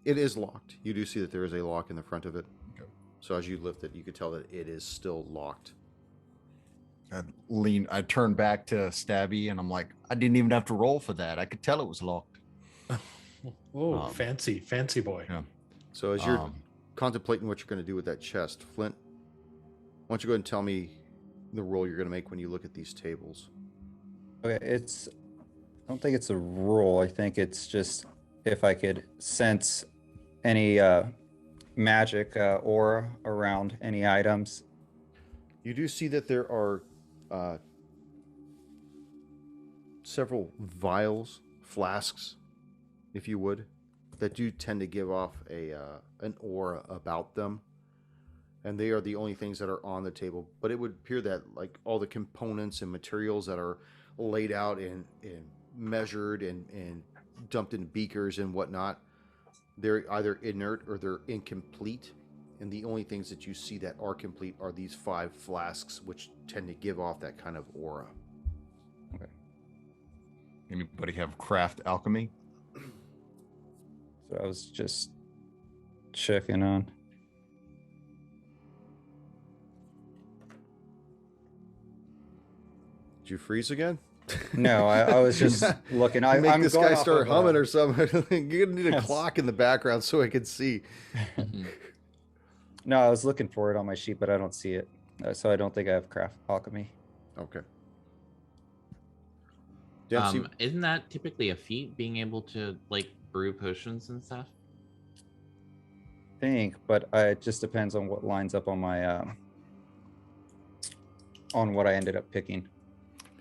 Speaker 1: It is locked. You do see that there is a lock in the front of it.
Speaker 3: Okay.
Speaker 1: So as you lift it, you could tell that it is still locked.
Speaker 3: I turn back to Stabby and I'm like, I didn't even have to roll for that. I could tell it was locked.
Speaker 4: Oh,
Speaker 3: Um,
Speaker 4: fancy boy.
Speaker 3: Yeah.
Speaker 1: So as you're contemplating what you're going to do with that chest, Flint, why don't you go ahead and tell me the roll you're going to make when you look at these tables?
Speaker 5: Okay, I don't think it's a roll. I think it's just if I could sense any magic aura around any items.
Speaker 1: You do see that there are several vials, flasks, if you would, that do tend to give off an aura about them. And they are the only things that are on the table. But it would appear that like all the components and materials that are laid out and measured and dumped in beakers and whatnot, they're either inert or they're incomplete. And the only things that you see that are complete are these 5 flasks, which tend to give off that kind of aura.
Speaker 5: Okay.
Speaker 3: Anybody have craft alchemy?
Speaker 5: So I was just checking on.
Speaker 1: Did you freeze again?
Speaker 5: No, I was just looking.
Speaker 1: I'm this
Speaker 5: going
Speaker 1: guy
Speaker 5: off
Speaker 1: start
Speaker 5: of,
Speaker 1: humming or something. You're gonna need a
Speaker 5: Yes.
Speaker 1: clock in the background so I can see.
Speaker 5: No, I was looking for it on my sheet, but I don't see it. So I don't think I have craft alchemy.
Speaker 1: Okay. Dempsey,
Speaker 2: Isn't that typically a feat, being able to like brew potions and stuff?
Speaker 5: But it just depends on what lines up on my on what I ended up picking.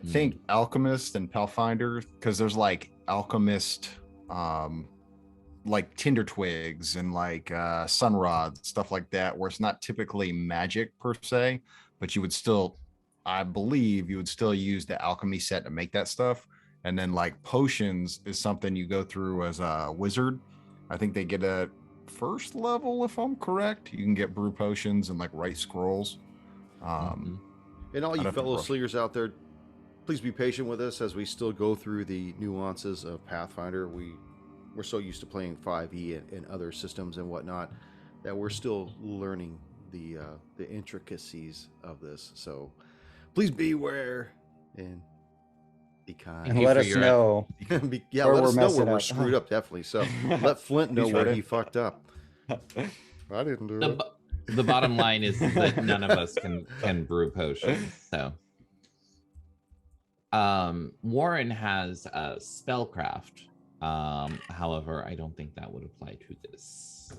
Speaker 3: I think alchemist and pathfinder, because there's like alchemist like tinder twigs and like sunrod, stuff like that, where it's not typically magic per se, but you would still, I believe you would still use the alchemy set to make that stuff. And then like potions is something you go through as a wizard. I think they get a first level, if I'm correct. You can get brew potions and like write scrolls.
Speaker 1: and all
Speaker 3: I'd
Speaker 1: you
Speaker 3: have to
Speaker 1: fellow
Speaker 3: brush.
Speaker 1: slingers out there, please be patient with us as we still go through the nuances of Pathfinder. We're so used to playing 5e and other systems and whatnot that we're still learning the intricacies of this. So please beware and be kind.
Speaker 5: And
Speaker 2: you
Speaker 5: let
Speaker 2: for
Speaker 5: us
Speaker 2: your-
Speaker 5: know.
Speaker 1: Yeah,
Speaker 5: Where
Speaker 1: let
Speaker 5: we're
Speaker 1: us know where
Speaker 5: messing
Speaker 1: we're
Speaker 5: up.
Speaker 1: screwed up, definitely. So let Flint know
Speaker 3: He's
Speaker 1: where
Speaker 3: ready.
Speaker 1: he fucked up. I didn't do it.
Speaker 2: The bottom line is that none of us can brew potions. So Warren has spellcraft. However, I don't think that would apply to this.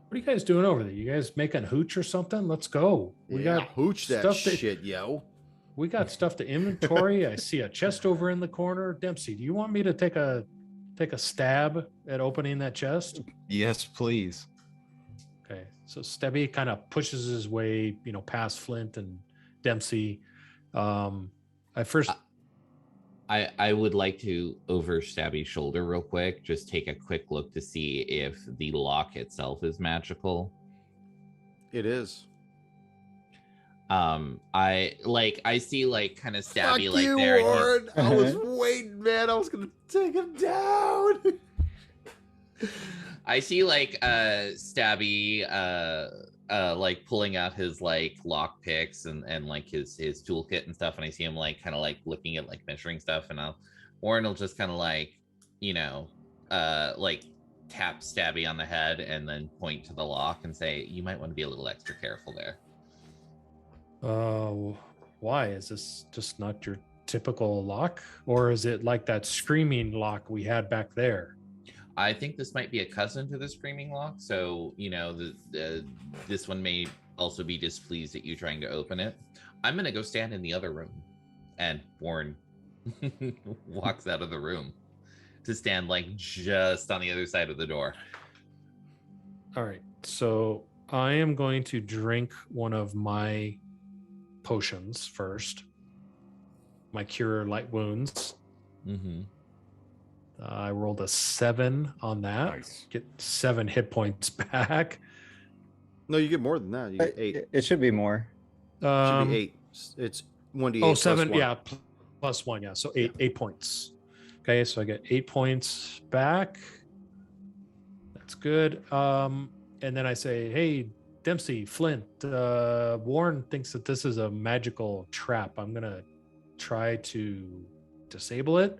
Speaker 4: What are you guys doing over there? You guys making hooch or something? Let's go. We
Speaker 1: Yeah,
Speaker 4: got
Speaker 1: hooch that
Speaker 4: stuff
Speaker 1: shit, yo.
Speaker 4: We got stuff to inventory. I see a chest over in the corner. Dempsey, do you want me to take a stab at opening that chest?
Speaker 3: Yes, please.
Speaker 4: Okay. So Stebby kind of pushes his way, past Flint and Dempsey. I
Speaker 2: would like to over Stabby's shoulder real quick, just take a quick look to see if the lock itself is magical.
Speaker 1: It is.
Speaker 2: I see like kind of Stabby
Speaker 1: Fuck
Speaker 2: like
Speaker 1: you,
Speaker 2: there. And
Speaker 1: Warren. I was waiting, man. I was gonna take him down.
Speaker 2: I see like Stabby like pulling out his like lock picks and like his toolkit and stuff, and I see him like kind of like looking at like measuring stuff, and Warren will just kind of like like tap Stabby on the head and then point to the lock and say, you might want to be a little extra careful there.
Speaker 4: Why? Is this just not your typical lock? Or is it like that screaming lock we had back there?
Speaker 2: I think this might be a cousin to the screaming lock, so this one may also be displeased at you trying to open it. I'm gonna go stand in the other room, and Warren walks out of the room to stand like just on the other side of the door.
Speaker 4: All right. So I am going to drink one of my potions first. My cure light wounds.
Speaker 2: Mm-hmm.
Speaker 4: I rolled a 7 on that.
Speaker 3: Nice.
Speaker 4: Get 7 hit points back.
Speaker 1: No, you get more than that. You get 8.
Speaker 5: It should be more.
Speaker 1: Should be 8. It's 1d8.
Speaker 4: Oh,
Speaker 1: plus
Speaker 4: 7.
Speaker 1: 1.
Speaker 4: Yeah. Plus 1. Yeah. So 8 points. Okay. So I get 8 points back. That's good. And then I say, hey, Dempsey, Flint, Warren thinks that this is a magical trap. I'm going to try to disable it,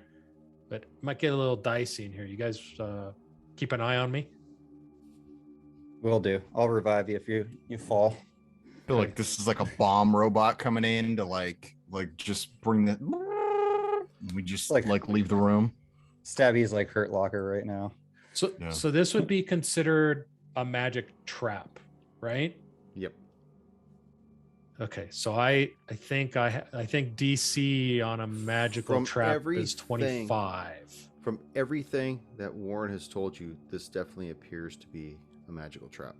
Speaker 4: but it might get a little dicey in here. You guys keep an eye on me.
Speaker 5: Will do. I'll revive you if you fall.
Speaker 3: I feel like this is like a bomb robot coming in to like just bring the. We just like leave the room.
Speaker 5: Stabby's like hurt locker right now.
Speaker 4: So this would be considered a magic trap, right?
Speaker 1: Yep.
Speaker 4: Okay, so I think DC on a magical trap is 25.
Speaker 1: From everything that Warren has told you, this definitely appears to be a magical trap.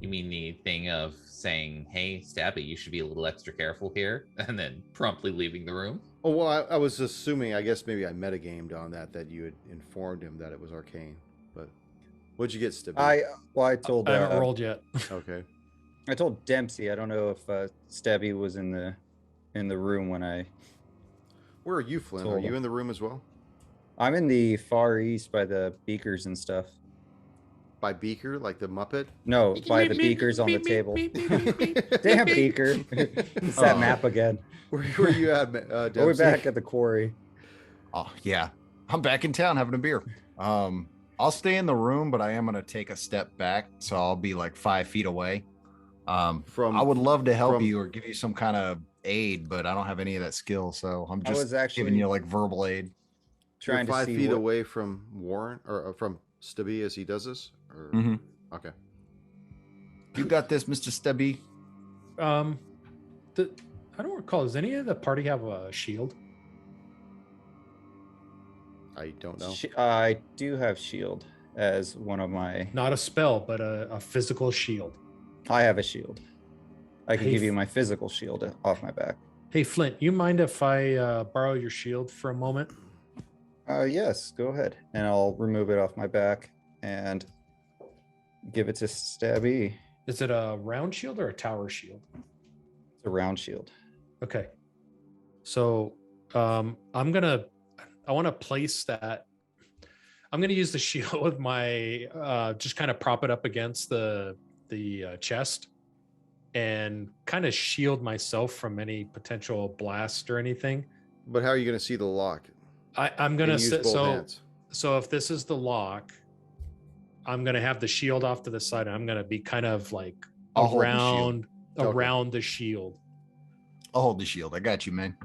Speaker 2: You mean the thing of saying, "Hey, Stabby, you should be a little extra careful here," and then promptly leaving the room?
Speaker 1: Oh, well, I was assuming, I guess maybe I metagamed on that you had informed him that it was arcane. But what'd you get, Stibby?
Speaker 5: I told.
Speaker 4: I haven't rolled yet.
Speaker 1: Okay.
Speaker 5: I told Dempsey. I don't know if Stabby was in the room when I.
Speaker 1: Where are you, Flynn? Are you in the room as well?
Speaker 5: I'm in the far east by the beakers and stuff.
Speaker 1: By Beaker, like the Muppet?
Speaker 5: No, by the beakers on the table. Damn, Beaker. It's that map again.
Speaker 1: Where are you at, Dempsey?
Speaker 5: We're back at the quarry.
Speaker 3: Oh yeah, I'm back in town having a beer. I'll stay in the room, but I am gonna take a step back, so I'll be like 5 feet away. I would love to help you or give you some kind of aid, but I don't have any of that skill, so I'm just giving you like verbal aid.
Speaker 1: Trying to 5 feet away from Warren or from Stubby as he does this. Or...
Speaker 3: Mm-hmm.
Speaker 1: Okay.
Speaker 3: You got this, Mr. Stubby.
Speaker 4: I don't recall. Does any of the party have a shield?
Speaker 1: I don't know.
Speaker 5: I do have shield as one of my.
Speaker 4: Not a spell, but a physical shield.
Speaker 5: I have a shield. I can give you my physical shield off my back.
Speaker 4: Hey, Flint, you mind if I borrow your shield for a moment?
Speaker 5: Yes, go ahead. And I'll remove it off my back and give it to Stabby.
Speaker 4: Is it a round shield or a tower shield?
Speaker 5: It's a round shield.
Speaker 4: Okay. So I want to place that. I'm going to use the shield with my, just kind of prop it up against the chest and kind of shield myself from any potential blast or anything.
Speaker 1: But how are you going to see the lock?
Speaker 4: I'm going to sit.
Speaker 1: Hands.
Speaker 4: So if this is the lock, I'm going to have the shield off to the side. And I'm going to be kind of like around the shield.
Speaker 3: I'll hold the shield. I got you, man.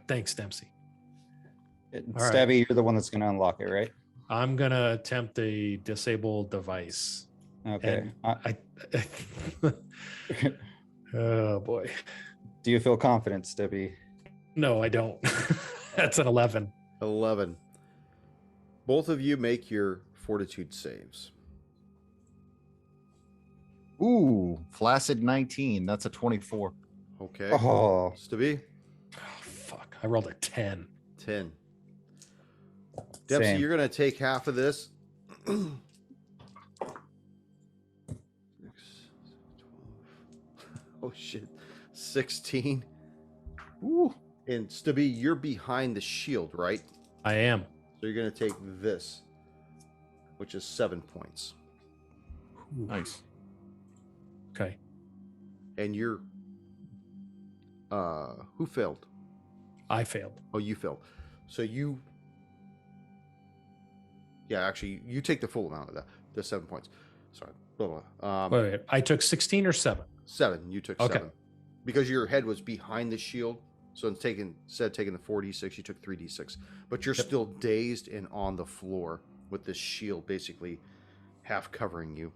Speaker 4: Thanks, Dempsey.
Speaker 5: Stabby, you're the one that's going to unlock it, right?
Speaker 4: I'm going to attempt a disable device.
Speaker 5: Okay.
Speaker 4: Oh boy.
Speaker 5: Do you feel confident, Stabby?
Speaker 4: No, I don't. That's an 11.
Speaker 1: 11. Both of you make your fortitude saves.
Speaker 3: Ooh, flaccid 19. That's a 24.
Speaker 1: Okay.
Speaker 5: Oh.
Speaker 1: Stubby?
Speaker 4: Oh, fuck. I rolled a 10.
Speaker 1: 10. Dempsey,
Speaker 5: Same.
Speaker 1: you're going to take half of this. 6, 12. Oh, shit. 16.
Speaker 3: Ooh.
Speaker 1: And Stubby, you're behind the shield, right?
Speaker 4: I am.
Speaker 1: So you're going to take this, which is 7 points.
Speaker 3: Nice.
Speaker 4: Okay.
Speaker 1: And you're... who failed?
Speaker 4: I failed.
Speaker 1: Oh, you failed. So you... Yeah, actually, you take the full amount of that. The 7 points. Sorry. Blah, blah.
Speaker 4: Wait. I took 16 or 7?
Speaker 1: 7. You took 7. Because your head was behind the shield. So instead of taking the 4d6, you took 3d6. But you're still dazed and on the floor with this shield basically half covering you.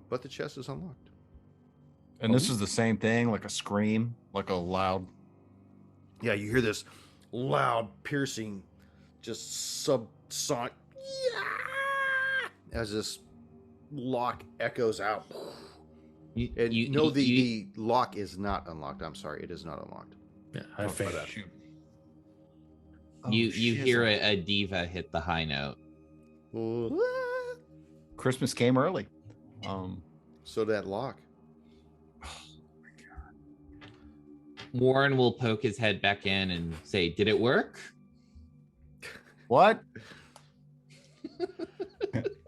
Speaker 1: But the chest is unlocked.
Speaker 3: And this is the same thing, like a scream, like a loud.
Speaker 1: Yeah, you hear this loud, piercing, just subsonic. Yeah! As this lock echoes out. The lock is not unlocked. I'm sorry, it is not unlocked.
Speaker 4: Yeah, I failed.
Speaker 2: You hear a diva hit the high note.
Speaker 3: Christmas came early.
Speaker 1: So that lock.
Speaker 2: Warren will poke his head back in and say, "Did it work?"
Speaker 3: What?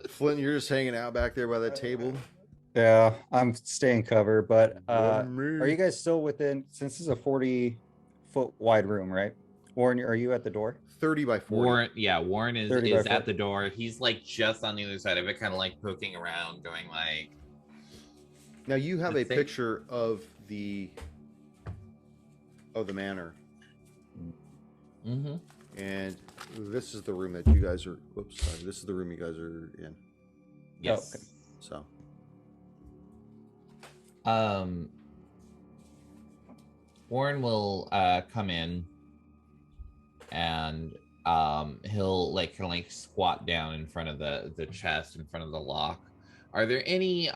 Speaker 1: Flint, you're just hanging out back there by the table.
Speaker 5: Yeah, I'm staying cover, but are you guys still within, since this is a 40-foot wide room, right? Warren, are you at the door?
Speaker 1: 30 by 40.
Speaker 2: Warren is
Speaker 5: 30 by
Speaker 2: at
Speaker 5: 40.
Speaker 2: the door. He's like just on the other side of it, kind of like poking around, going like.
Speaker 1: Now you have a
Speaker 2: Let's see.
Speaker 1: picture of the manor,
Speaker 2: Mm-hmm.
Speaker 1: and this is the room that you guys are. Whoops, sorry. This is the room you guys are in.
Speaker 2: Yes.
Speaker 5: okay.
Speaker 1: So
Speaker 2: Warren will come in, and he'll like kind of like squat down in front of the chest, in front of the lock. Are there any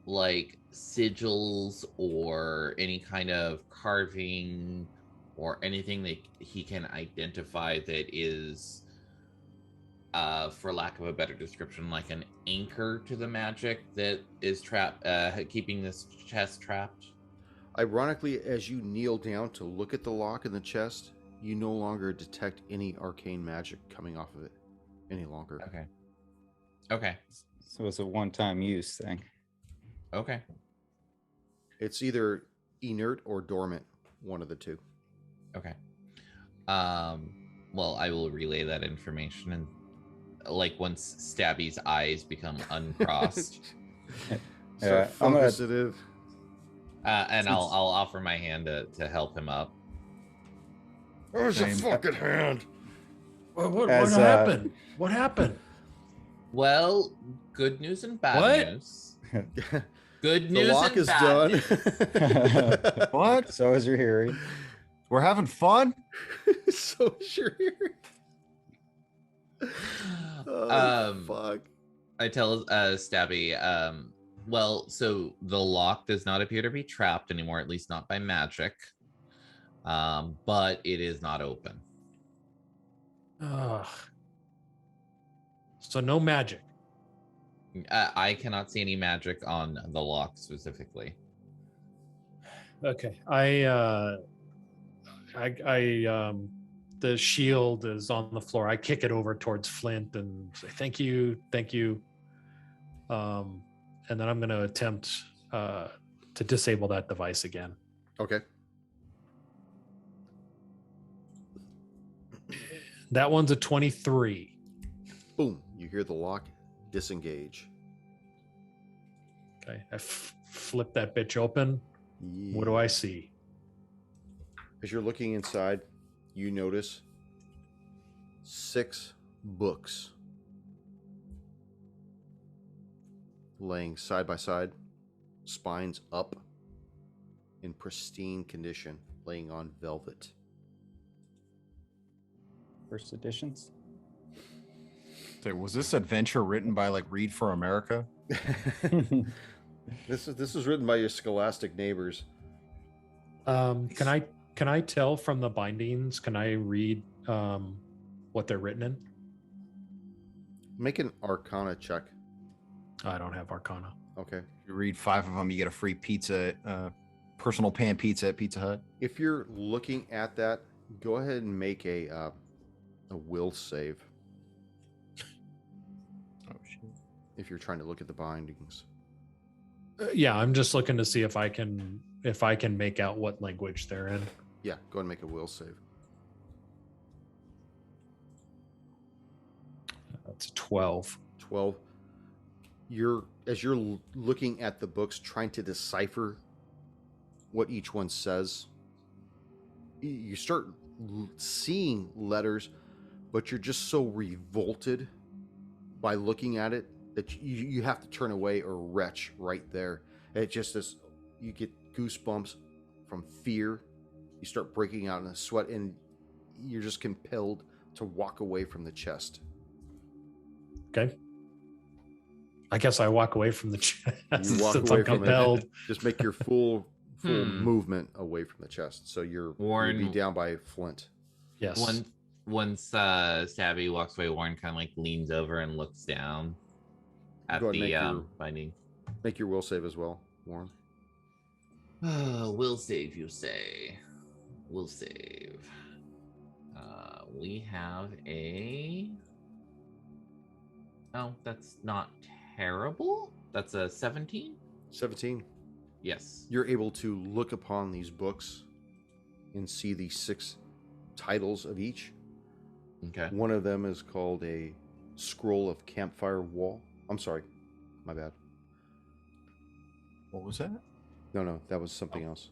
Speaker 2: like sigils or any kind of carving or anything that he can identify that is, for lack of a better description, like an anchor to the magic that is keeping this chest trapped?
Speaker 1: ironically, as you kneel down to look at the lock in the chest, you no longer detect any arcane magic coming off of it any longer.
Speaker 2: Okay.
Speaker 5: So it's a one-time use thing.
Speaker 2: Okay.
Speaker 1: It's either inert or dormant, one of the two.
Speaker 2: Okay. Well, I will relay that information, and like once Stabby's eyes become uncrossed,
Speaker 1: So
Speaker 5: I'm gonna-
Speaker 1: focusative.
Speaker 2: and I'll offer my hand to help him up.
Speaker 1: Where's your
Speaker 3: Same.
Speaker 1: fucking hand?
Speaker 4: What
Speaker 5: As,
Speaker 4: happened? What happened?
Speaker 2: Well, good news and bad
Speaker 4: What?
Speaker 2: news. Good
Speaker 1: The
Speaker 2: news
Speaker 1: lock
Speaker 2: and
Speaker 1: is
Speaker 2: bad
Speaker 1: done.
Speaker 2: news.
Speaker 3: What?
Speaker 5: So is your hearing.
Speaker 3: We're having fun?
Speaker 1: So sure. Oh, fuck.
Speaker 2: I tell Stabby, well, so the lock does not appear to be trapped anymore, at least not by magic. But it is not open.
Speaker 4: Ugh. So no magic.
Speaker 2: I cannot see any magic on the lock specifically.
Speaker 4: Okay. I the shield is on the floor. I kick it over towards Flint and say, thank you. And then I'm going to attempt to disable that device again.
Speaker 1: Okay.
Speaker 4: That one's a 23.
Speaker 1: Boom. You hear the lock disengage.
Speaker 4: Okay. I flip that bitch open. What do I see?
Speaker 1: As you're looking inside, you notice 6 books laying side by side, spines up, in pristine condition, laying on velvet.
Speaker 5: First editions.
Speaker 3: So was this adventure written by like Read for America?
Speaker 1: This is written by your scholastic neighbors.
Speaker 4: Can I tell from the bindings? Can I read what they're written in?
Speaker 1: Make an Arcana check.
Speaker 4: I don't have Arcana.
Speaker 1: Okay.
Speaker 3: If you read 5 of them, you get a free pizza, personal pan pizza at Pizza Hut.
Speaker 1: If you're looking at that, go ahead and make a will save.
Speaker 3: Oh shit!
Speaker 1: If you're trying to look at the bindings.
Speaker 4: Yeah, I'm just looking to see if I can make out what language they're in.
Speaker 1: Yeah, go ahead and make a will save.
Speaker 4: That's a 12.
Speaker 1: 12. As you're looking at the books, trying to decipher what each one says, you start seeing letters, but you're just so revolted by looking at it that you have to turn away or retch right there. It just is, you get goosebumps from fear. You start breaking out in a sweat, and you're just compelled to walk away from the chest.
Speaker 4: Okay. I guess I walk away from the chest
Speaker 1: You walk
Speaker 4: since
Speaker 1: away
Speaker 4: I'm
Speaker 1: from
Speaker 4: compelled.
Speaker 1: it. Just make your full movement away from the chest. So you'll be down by Flint.
Speaker 4: Yes.
Speaker 2: Once Stabby walks away, Warren kind of like leans over and looks down at
Speaker 1: Go ahead
Speaker 2: the
Speaker 1: and
Speaker 2: binding.
Speaker 1: Make your will save as well, Warren.
Speaker 2: Will save, you say? Will save. We have a... Oh, that's not terrible. That's a 17?
Speaker 1: 17.
Speaker 2: Yes.
Speaker 1: You're able to look upon these books and see these 6 titles of each.
Speaker 2: Okay.
Speaker 1: One of them is called a Scroll of Campfire Wall. I'm sorry, my bad.
Speaker 3: What was that?
Speaker 1: No, that was something else.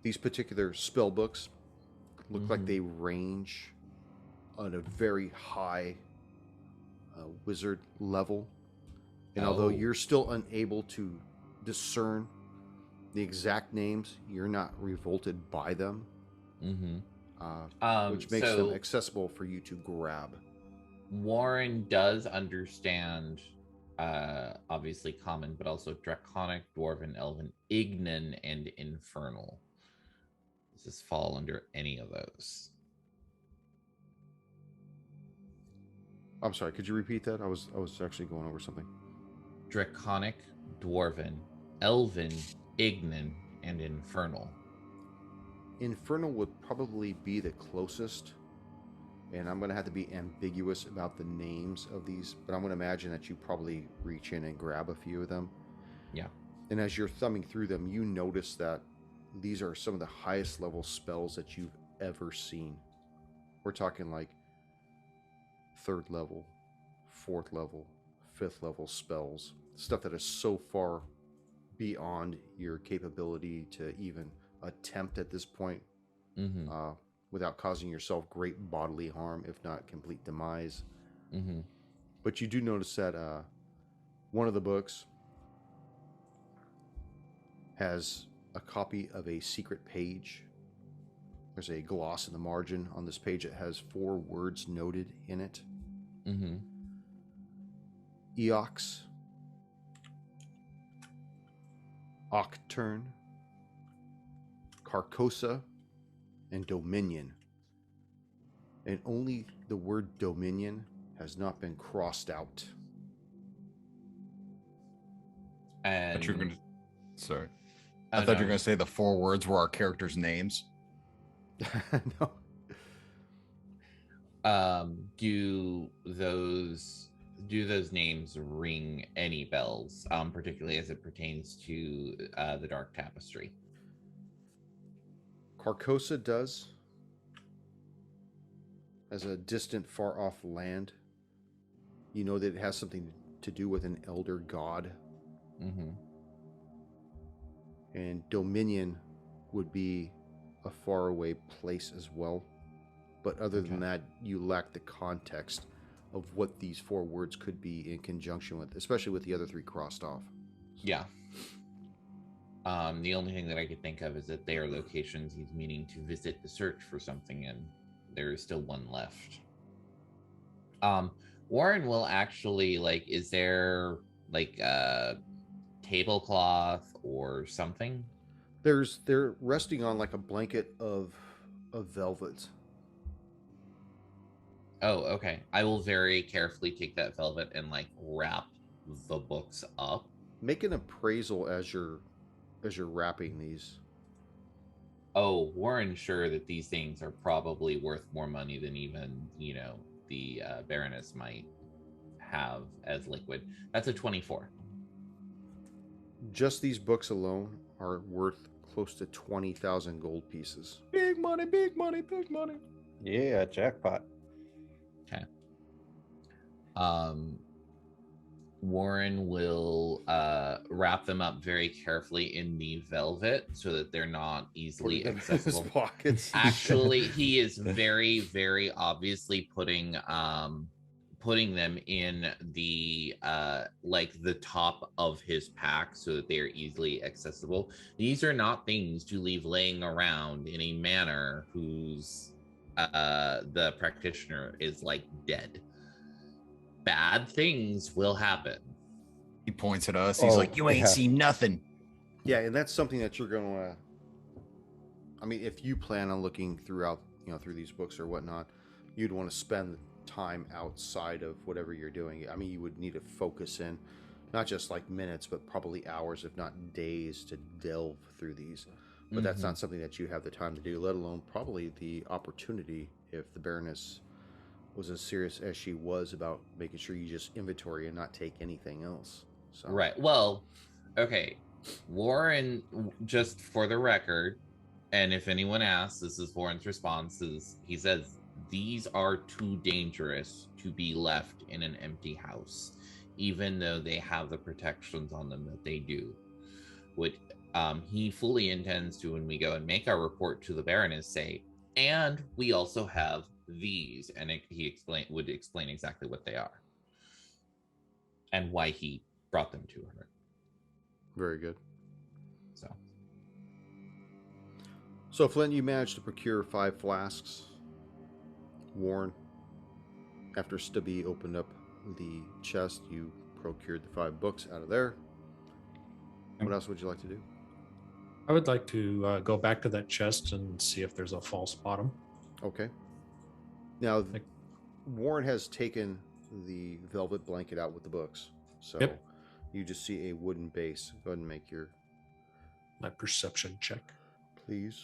Speaker 1: These particular spell books look like they range on a very high wizard level. And although you're still unable to discern the exact names, you're not revolted by them, which makes them accessible for you to grab.
Speaker 2: Warren does understand, obviously common, but also draconic, dwarven, elven, ignan, and infernal. Does this fall under any of those?
Speaker 1: I'm sorry, could you repeat that? I was actually going over something.
Speaker 2: Draconic, dwarven, elven, ignan, and infernal.
Speaker 1: Infernal would probably be the closest, and I'm going to have to be ambiguous about the names of these, but I'm going to imagine that you probably reach in and grab a few of them.
Speaker 2: Yeah.
Speaker 1: And as you're thumbing through them, you notice that these are some of the highest level spells that you've ever seen. We're talking like 3rd level, 4th level, 5th level spells. Stuff that is so far beyond your capability to even attempt at this point, without causing yourself great bodily harm, if not complete demise. But you do notice that one of the books has a copy of a secret page. There's a gloss in the margin on this page that has 4 words noted in it. Eox, Octurn, Carcosa, and Dominion. And only the word Dominion has not been crossed out.
Speaker 2: And
Speaker 3: But you're gonna... Sorry. I thought you were going to say the 4 words were our characters' names.
Speaker 1: No.
Speaker 2: Do those names ring any bells, particularly as it pertains to the Dark Tapestry?
Speaker 1: Carcosa does. As a distant, far-off land, you know that it has something to do with an elder god. And Dominion would be a faraway place as well. But other than that, you lack the context of what these 4 words could be in conjunction with, especially with the other 3 crossed off.
Speaker 2: Yeah. The only thing that I could think of is that they are locations he's meaning to visit to search for something, and there is still one left. Warren will actually, like, is there like a tablecloth or something?
Speaker 1: They're resting on like a blanket of velvet.
Speaker 2: Oh, okay. I will very carefully take that velvet and like wrap the books up.
Speaker 1: Make an appraisal as you're wrapping these.
Speaker 2: Oh, Warren's sure that these things are probably worth more money than even, the Baroness might have as liquid. That's a 24.
Speaker 1: Just these books alone are worth close to 20,000 gold pieces.
Speaker 3: Big money, big money, big money.
Speaker 5: Yeah, jackpot.
Speaker 2: Okay. Warren will wrap them up very carefully in the velvet so that they're not easily accessible.
Speaker 1: In his pockets.
Speaker 2: Actually, he is very, very obviously putting them in the like the top of his pack so that they are easily accessible. These are not things to leave laying around in a manner whose the practitioner is like dead. Bad things will happen.
Speaker 3: He points at us. He's like, you ain't seen nothing.
Speaker 1: Yeah, and that's something that you're going to... I mean, if you plan on looking throughout, through these books or whatnot, you'd want to spend time outside of whatever you're doing. I mean, you would need to focus in, not just like minutes, but probably hours, if not days, to delve through these. But that's not something that you have the time to do, let alone probably the opportunity if the Baroness was as serious as she was about making sure you just inventory and not take anything else. So.
Speaker 2: Right. Well, okay. Warren, just for the record, and if anyone asks, this is Warren's response, he says, these are too dangerous to be left in an empty house, even though they have the protections on them that they do. What he fully intends to, when we go and make our report to the Baroness, say, and we also have these, and he would explain exactly what they are and why he brought them to her.
Speaker 1: Very good.
Speaker 2: So
Speaker 1: Flint, you managed to procure 5 flasks. Warren, after Stubby opened up the chest, you procured the 5 books out of there. What else would you like to do?
Speaker 4: I would like to go back to that chest and see if there's a false bottom.
Speaker 1: Okay. Now, Warren has taken the velvet blanket out with the books. So you just see a wooden base. Go ahead and make
Speaker 4: my perception check.
Speaker 1: Please.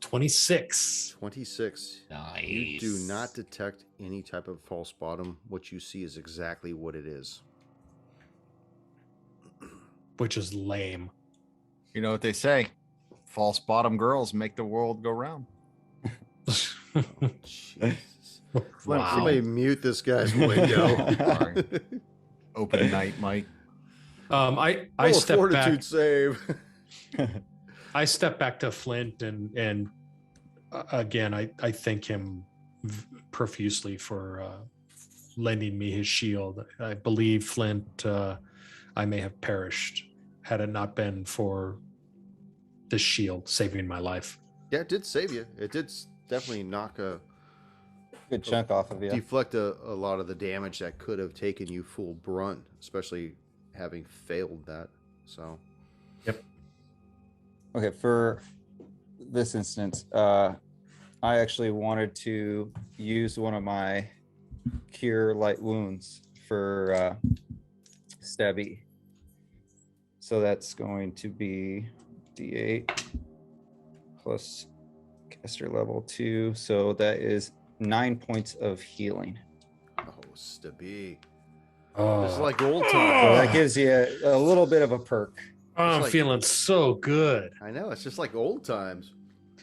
Speaker 4: 26.
Speaker 1: 26.
Speaker 2: Nice.
Speaker 1: You do not detect any type of false bottom. What you see is exactly what it is.
Speaker 4: Which is lame.
Speaker 3: You know what they say? False bottom girls make the world go round.
Speaker 1: Oh, Jesus.
Speaker 4: Wow.
Speaker 1: Somebody mute this guy's window.
Speaker 3: Open night, Mike.
Speaker 4: I step
Speaker 1: fortitude
Speaker 4: back.
Speaker 1: Save.
Speaker 4: I step back to Flint and again, I thank him profusely for lending me his shield. I believe, Flint, I may have perished had it not been for the shield saving my life.
Speaker 1: Yeah, it did save you. It did definitely knock a
Speaker 5: Good chunk off of you.
Speaker 1: deflect a lot of the damage that could have taken you full brunt, especially having failed that. So,
Speaker 4: yep.
Speaker 5: Okay, for this instance, I actually wanted to use one of my cure light wounds for Stabby. So that's going to be D8 plus caster level 2. So that is 9 points of healing.
Speaker 1: oh, Stabby.
Speaker 4: Oh,
Speaker 1: It's like old
Speaker 5: So
Speaker 1: times.
Speaker 5: that gives you a little bit of a perk.
Speaker 4: I'm
Speaker 1: like-
Speaker 4: feeling so good.
Speaker 1: I know, it's just like old times.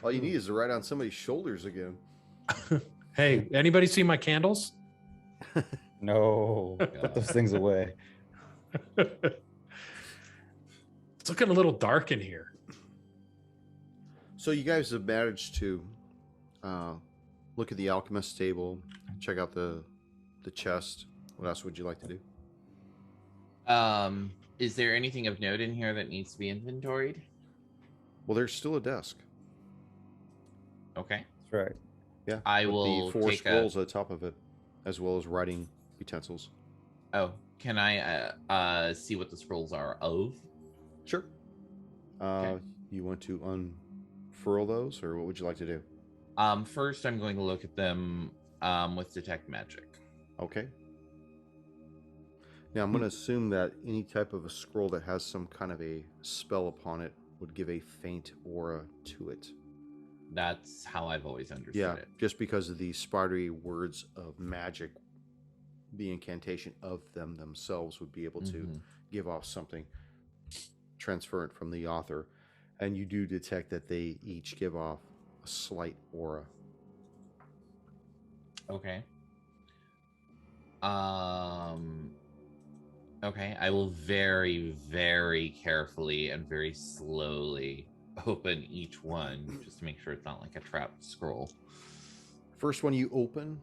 Speaker 1: All you need is to ride on somebody's shoulders again.
Speaker 4: Hey, anybody see my candles?
Speaker 5: No, put those things away.
Speaker 4: It's looking a little dark in here.
Speaker 1: So you guys have managed to look at the alchemist table, check out the chest. What else would you like to do?
Speaker 2: Is there anything of note in here that needs to be inventoried?
Speaker 1: Well, there's still a desk.
Speaker 2: Okay.
Speaker 5: That's right.
Speaker 1: Yeah,
Speaker 2: I
Speaker 1: with
Speaker 2: will
Speaker 1: the 4
Speaker 2: take
Speaker 1: scrolls at the top of it, as well as writing utensils.
Speaker 2: Oh, can I see what the scrolls are of?
Speaker 1: Sure.
Speaker 2: Okay.
Speaker 1: You want to unfurl those, or what would you like to do?
Speaker 2: First, I'm going to look at them with detect magic.
Speaker 1: Okay. Now, I'm going to assume that any type of a scroll that has some kind of a spell upon it would give a faint aura to it.
Speaker 2: That's how I've always understood
Speaker 1: Yeah,
Speaker 2: it.
Speaker 1: just because of the spidery words of magic, the incantation of them themselves would be able to
Speaker 2: Mhm.
Speaker 1: give off something transferent from the author. And you do detect that they each give off a slight aura.
Speaker 2: Okay. Okay, I will very, very carefully and very slowly open each one just to make sure it's not like a trapped scroll.
Speaker 1: First one you open,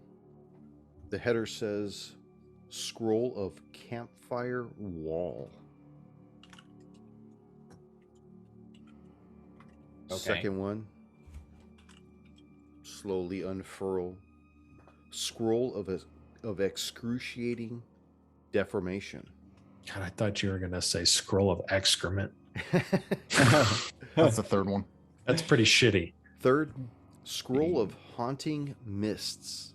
Speaker 1: the header says Scroll of Campfire Wall.
Speaker 2: Okay.
Speaker 1: Second one, slowly unfurl. Scroll of Excruciating Deformation.
Speaker 4: God, I thought you were going to say scroll of excrement.
Speaker 3: That's the third one.
Speaker 4: That's pretty shitty.
Speaker 1: Third, Scroll of Haunting Mists.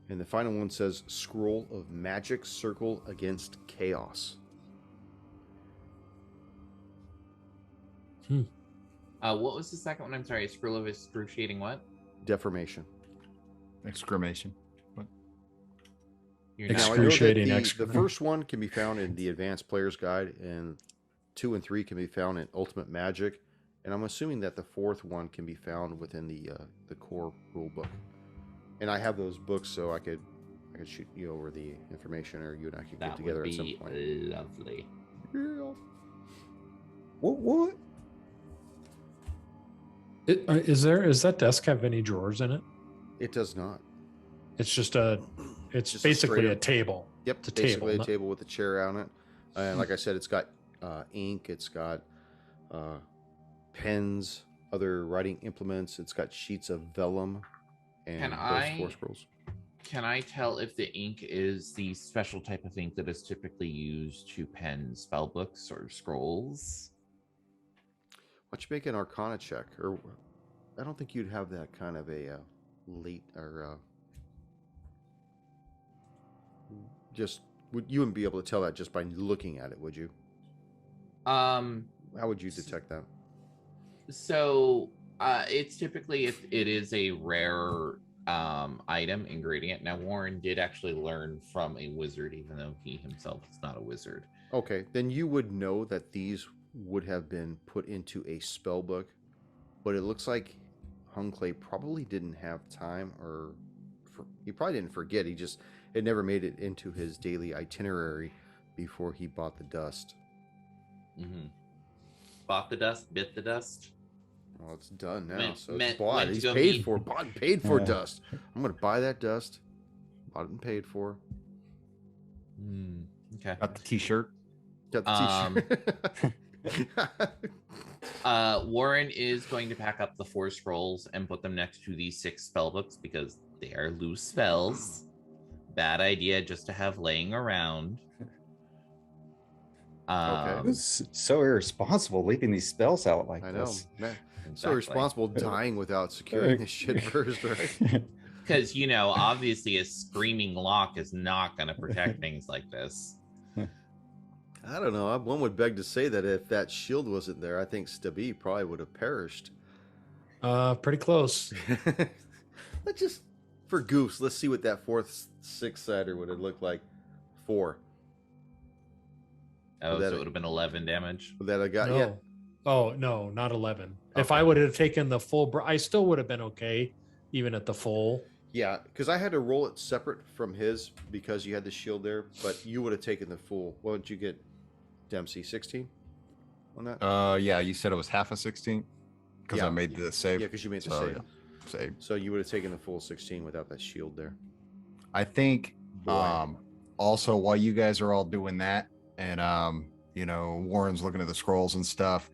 Speaker 1: And the final one says Scroll of Magic Circle Against Chaos.
Speaker 2: What was the second one? I'm sorry, scroll of excruciating what?
Speaker 1: Deformation.
Speaker 3: Exclamation. What?
Speaker 2: You're
Speaker 1: Now,
Speaker 2: not-
Speaker 1: I know that
Speaker 4: Excruciating
Speaker 1: the
Speaker 4: excrement.
Speaker 1: first one can be found in the Advanced Player's Guide, and 2 and 3 can be found in Ultimate Magic, and I'm assuming that the 4th one can be found within the core rule book. And I have those books, so I could shoot you over the information, or you and I could get
Speaker 2: That
Speaker 1: together
Speaker 2: would
Speaker 1: at some
Speaker 2: be
Speaker 1: point.
Speaker 2: lovely.
Speaker 1: Yeah.
Speaker 5: What?
Speaker 4: Does that desk have any drawers in it?
Speaker 1: It does not.
Speaker 4: It's just it's
Speaker 1: Just a
Speaker 4: basically
Speaker 1: straight
Speaker 4: a
Speaker 1: up-
Speaker 4: table.
Speaker 1: Yep,
Speaker 4: It's a
Speaker 1: basically
Speaker 4: table,
Speaker 1: a
Speaker 4: not-
Speaker 1: table with a chair on it. And like I said, it's got ink, it's got pens, other writing implements, it's got sheets of vellum, and
Speaker 2: Can
Speaker 1: those
Speaker 2: I-
Speaker 1: 4 scrolls.
Speaker 2: Can I tell if the ink is the special type of ink that is typically used to pen spell books or scrolls?
Speaker 1: Why don't you make an Arcana check? Or I don't think you'd have that kind of a late or just you wouldn't be able to tell that just by looking at it, would you? How would you detect that?
Speaker 2: So it's typically if it is a rare item ingredient. Now Warren did actually learn from a wizard, even though he himself is not a wizard.
Speaker 1: Okay, then you would know that these would have been put into a spell book, but it looks like Hung Clay probably didn't have time, or he probably didn't forget. It never made it into his daily itinerary before he bought the dust.
Speaker 2: Mm-hmm. Bought the dust, bit the dust.
Speaker 1: Well, it's done now,
Speaker 2: Went-
Speaker 1: so it's
Speaker 2: went
Speaker 1: bought.
Speaker 2: to
Speaker 1: He's
Speaker 2: go
Speaker 1: paid
Speaker 2: meet-
Speaker 1: for, bought and paid for
Speaker 5: Yeah.
Speaker 1: dust. I'm gonna buy that dust. Bought it and paid for.
Speaker 2: Okay.
Speaker 3: Got the T-shirt.
Speaker 1: Got the t-shirt.
Speaker 2: Warren is going to pack up the 4 scrolls and put them next to the 6 spell books because they are loose spells. Bad idea just to have laying around.
Speaker 1: Okay.
Speaker 5: Who's so irresponsible leaving these spells out like
Speaker 1: I know,
Speaker 5: this?
Speaker 1: man. So
Speaker 2: Exactly.
Speaker 1: responsible dying without securing this shit first, right?
Speaker 2: Because, obviously a screaming lock is not going to protect things like this.
Speaker 1: I don't know. One would beg to say that if that shield wasn't there, I think Stabi probably would have perished.
Speaker 4: Pretty close.
Speaker 1: Let's just, for goose, let's see what that 4th 6-sider would have looked like. 4.
Speaker 2: Oh,
Speaker 1: That-
Speaker 2: so it would have been 11 damage.
Speaker 1: That I got.
Speaker 4: No.
Speaker 1: Yeah.
Speaker 4: Oh no, not 11. If
Speaker 1: Okay.
Speaker 4: I would have taken the full, I still would have been okay, even at the full.
Speaker 1: Yeah, because I had to roll it separate from his because you had the shield there, but you would have taken the full. What did you get, Dempsey? 16 on that?
Speaker 3: Yeah, you said it was half a 16 because
Speaker 1: Yeah.
Speaker 3: I made the save.
Speaker 1: Yeah, because you made the
Speaker 3: So,
Speaker 1: save.
Speaker 3: yeah, save.
Speaker 1: So you would have taken the full 16 without that shield there.
Speaker 3: I think
Speaker 1: Boy.
Speaker 3: also while you guys are all doing that and Warren's looking at the scrolls and stuff,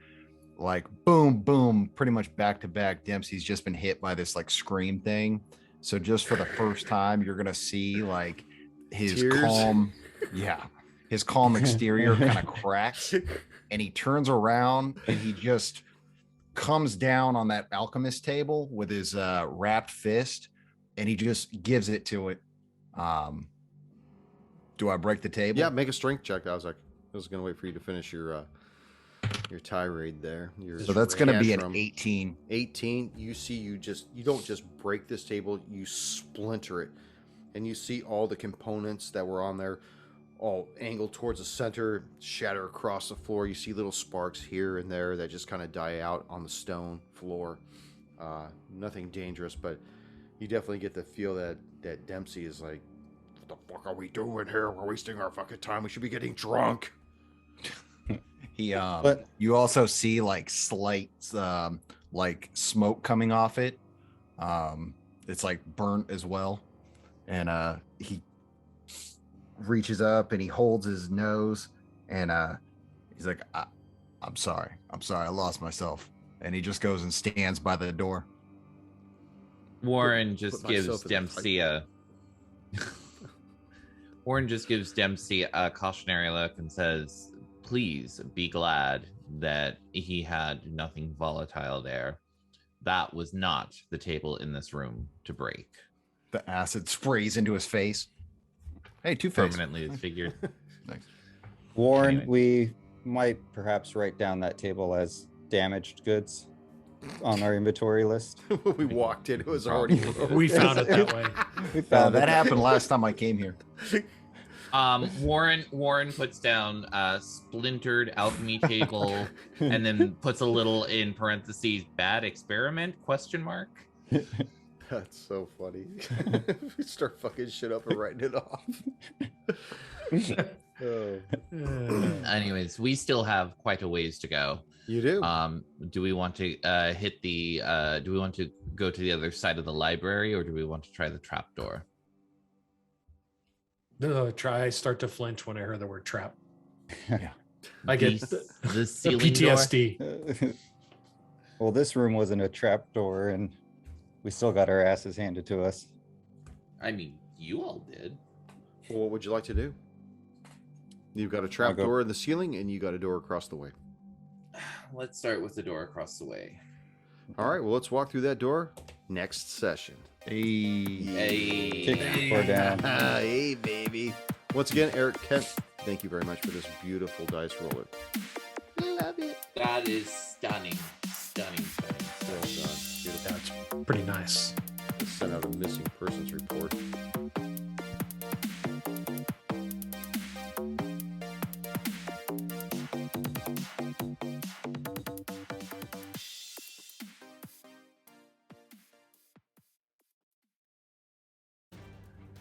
Speaker 3: like boom, boom, pretty much back to back, Dempsey's just been hit by this like scream thing. So just for the first time, you're gonna see like his
Speaker 1: Tears?
Speaker 3: his calm exterior kind of cracks, and he turns around and he just comes down on that alchemist table with his wrapped fist, and he just gives it to it. Do I break the table?
Speaker 1: Yeah, make a strength check. I was going to wait for you to finish your tirade there.
Speaker 3: So that's going to be an
Speaker 1: tantrum.
Speaker 3: 18.
Speaker 1: 18. You see, you don't just break this table, you splinter it, and you see all the components that were on there all angled towards the center, shatter across the floor. You see little sparks here and there that just kind of die out on the stone floor. Nothing dangerous, but you definitely get the feel that Dempsey is like, what the fuck are we doing here? We're wasting our fucking time. We should be getting drunk.
Speaker 3: He
Speaker 5: But-
Speaker 3: you also see like slight like smoke coming off it. It's like burnt as well. And he reaches up and he holds his nose and he's like, I'm sorry, I lost myself. And he just goes and stands by the door.
Speaker 2: Warren
Speaker 1: put
Speaker 2: just
Speaker 1: myself
Speaker 2: gives
Speaker 1: in the
Speaker 2: Dempsey a Warren just gives Dempsey a cautionary look and says, please be glad that he had nothing volatile there. That was not the table in this room to break.
Speaker 3: The acid sprays into his face. Hey, Two-Face.
Speaker 2: Permanently disfigured.
Speaker 3: Nice.
Speaker 5: Warren,
Speaker 2: Anyway.
Speaker 5: we might perhaps write down that table as damaged goods on our inventory list.
Speaker 1: When we walked in, it was already
Speaker 4: We found it that way.
Speaker 5: We found
Speaker 3: that
Speaker 5: it.
Speaker 3: happened last time I came here.
Speaker 2: Warren puts down a splintered alchemy table and then puts a little in parentheses bad experiment ?
Speaker 1: That's so funny. We start fucking shit up and writing it off. Oh.
Speaker 2: Anyways, we still have quite a ways to go.
Speaker 1: You do.
Speaker 2: Do we want to do we want to go to the other side of the library, or do we want to try the trap door?
Speaker 4: I start to flinch when I hear the word trap.
Speaker 3: Yeah.
Speaker 4: I get
Speaker 2: the ceiling
Speaker 4: PTSD.
Speaker 5: Well, this room wasn't a trap door, and we still got our asses handed to us.
Speaker 2: I mean, you all did.
Speaker 1: Well, what would you like to do? You've got a trap door in the ceiling, and you got a door across the way.
Speaker 2: Let's start with the door across the way.
Speaker 1: All right, well, let's walk through that door next session.
Speaker 2: Hey.
Speaker 5: Kick the door down.
Speaker 1: Hey, baby. Once again, Eric Kent, thank you very much for this beautiful dice roller. Love it.
Speaker 2: That is stunning. Stunning.
Speaker 1: Well done. Beautiful.
Speaker 4: That's pretty nice.
Speaker 1: Let's send out a missing persons report.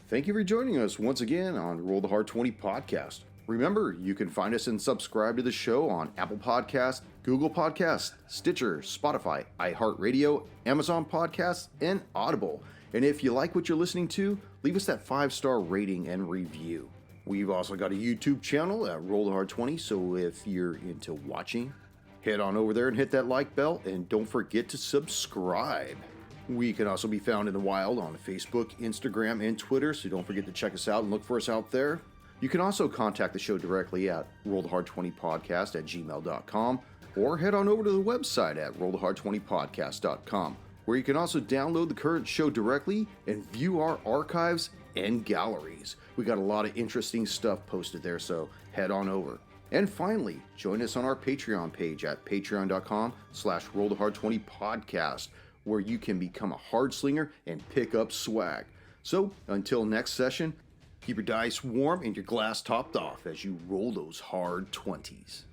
Speaker 1: Thank you for joining us once again on Roll the Hard 20 podcast. Remember, you can find us and subscribe to the show on Apple Podcasts, Google Podcasts, Stitcher, Spotify, iHeart Radio, Amazon Podcasts, and Audible. And if you like what you're listening to, leave us that 5-star rating and review. We've also got a YouTube channel at Roll the Hard 20, so if you're into watching, head on over there and hit that like bell, and don't forget to subscribe. We can also be found in the wild on Facebook, Instagram, and Twitter, so don't forget to check us out and look for us out there. You can also contact the show directly at rollthehard20podcast@gmail.com, or head on over to the website at rollthehard20podcast.com, where you can also download the current show directly and view our archives and galleries. We got a lot of interesting stuff posted there, so head on over. And finally, join us on our Patreon page at patreon.com/rollthehard20podcast, where you can become a hard slinger and pick up swag. So, until next session, keep your dice warm and your glass topped off as you roll those hard 20s.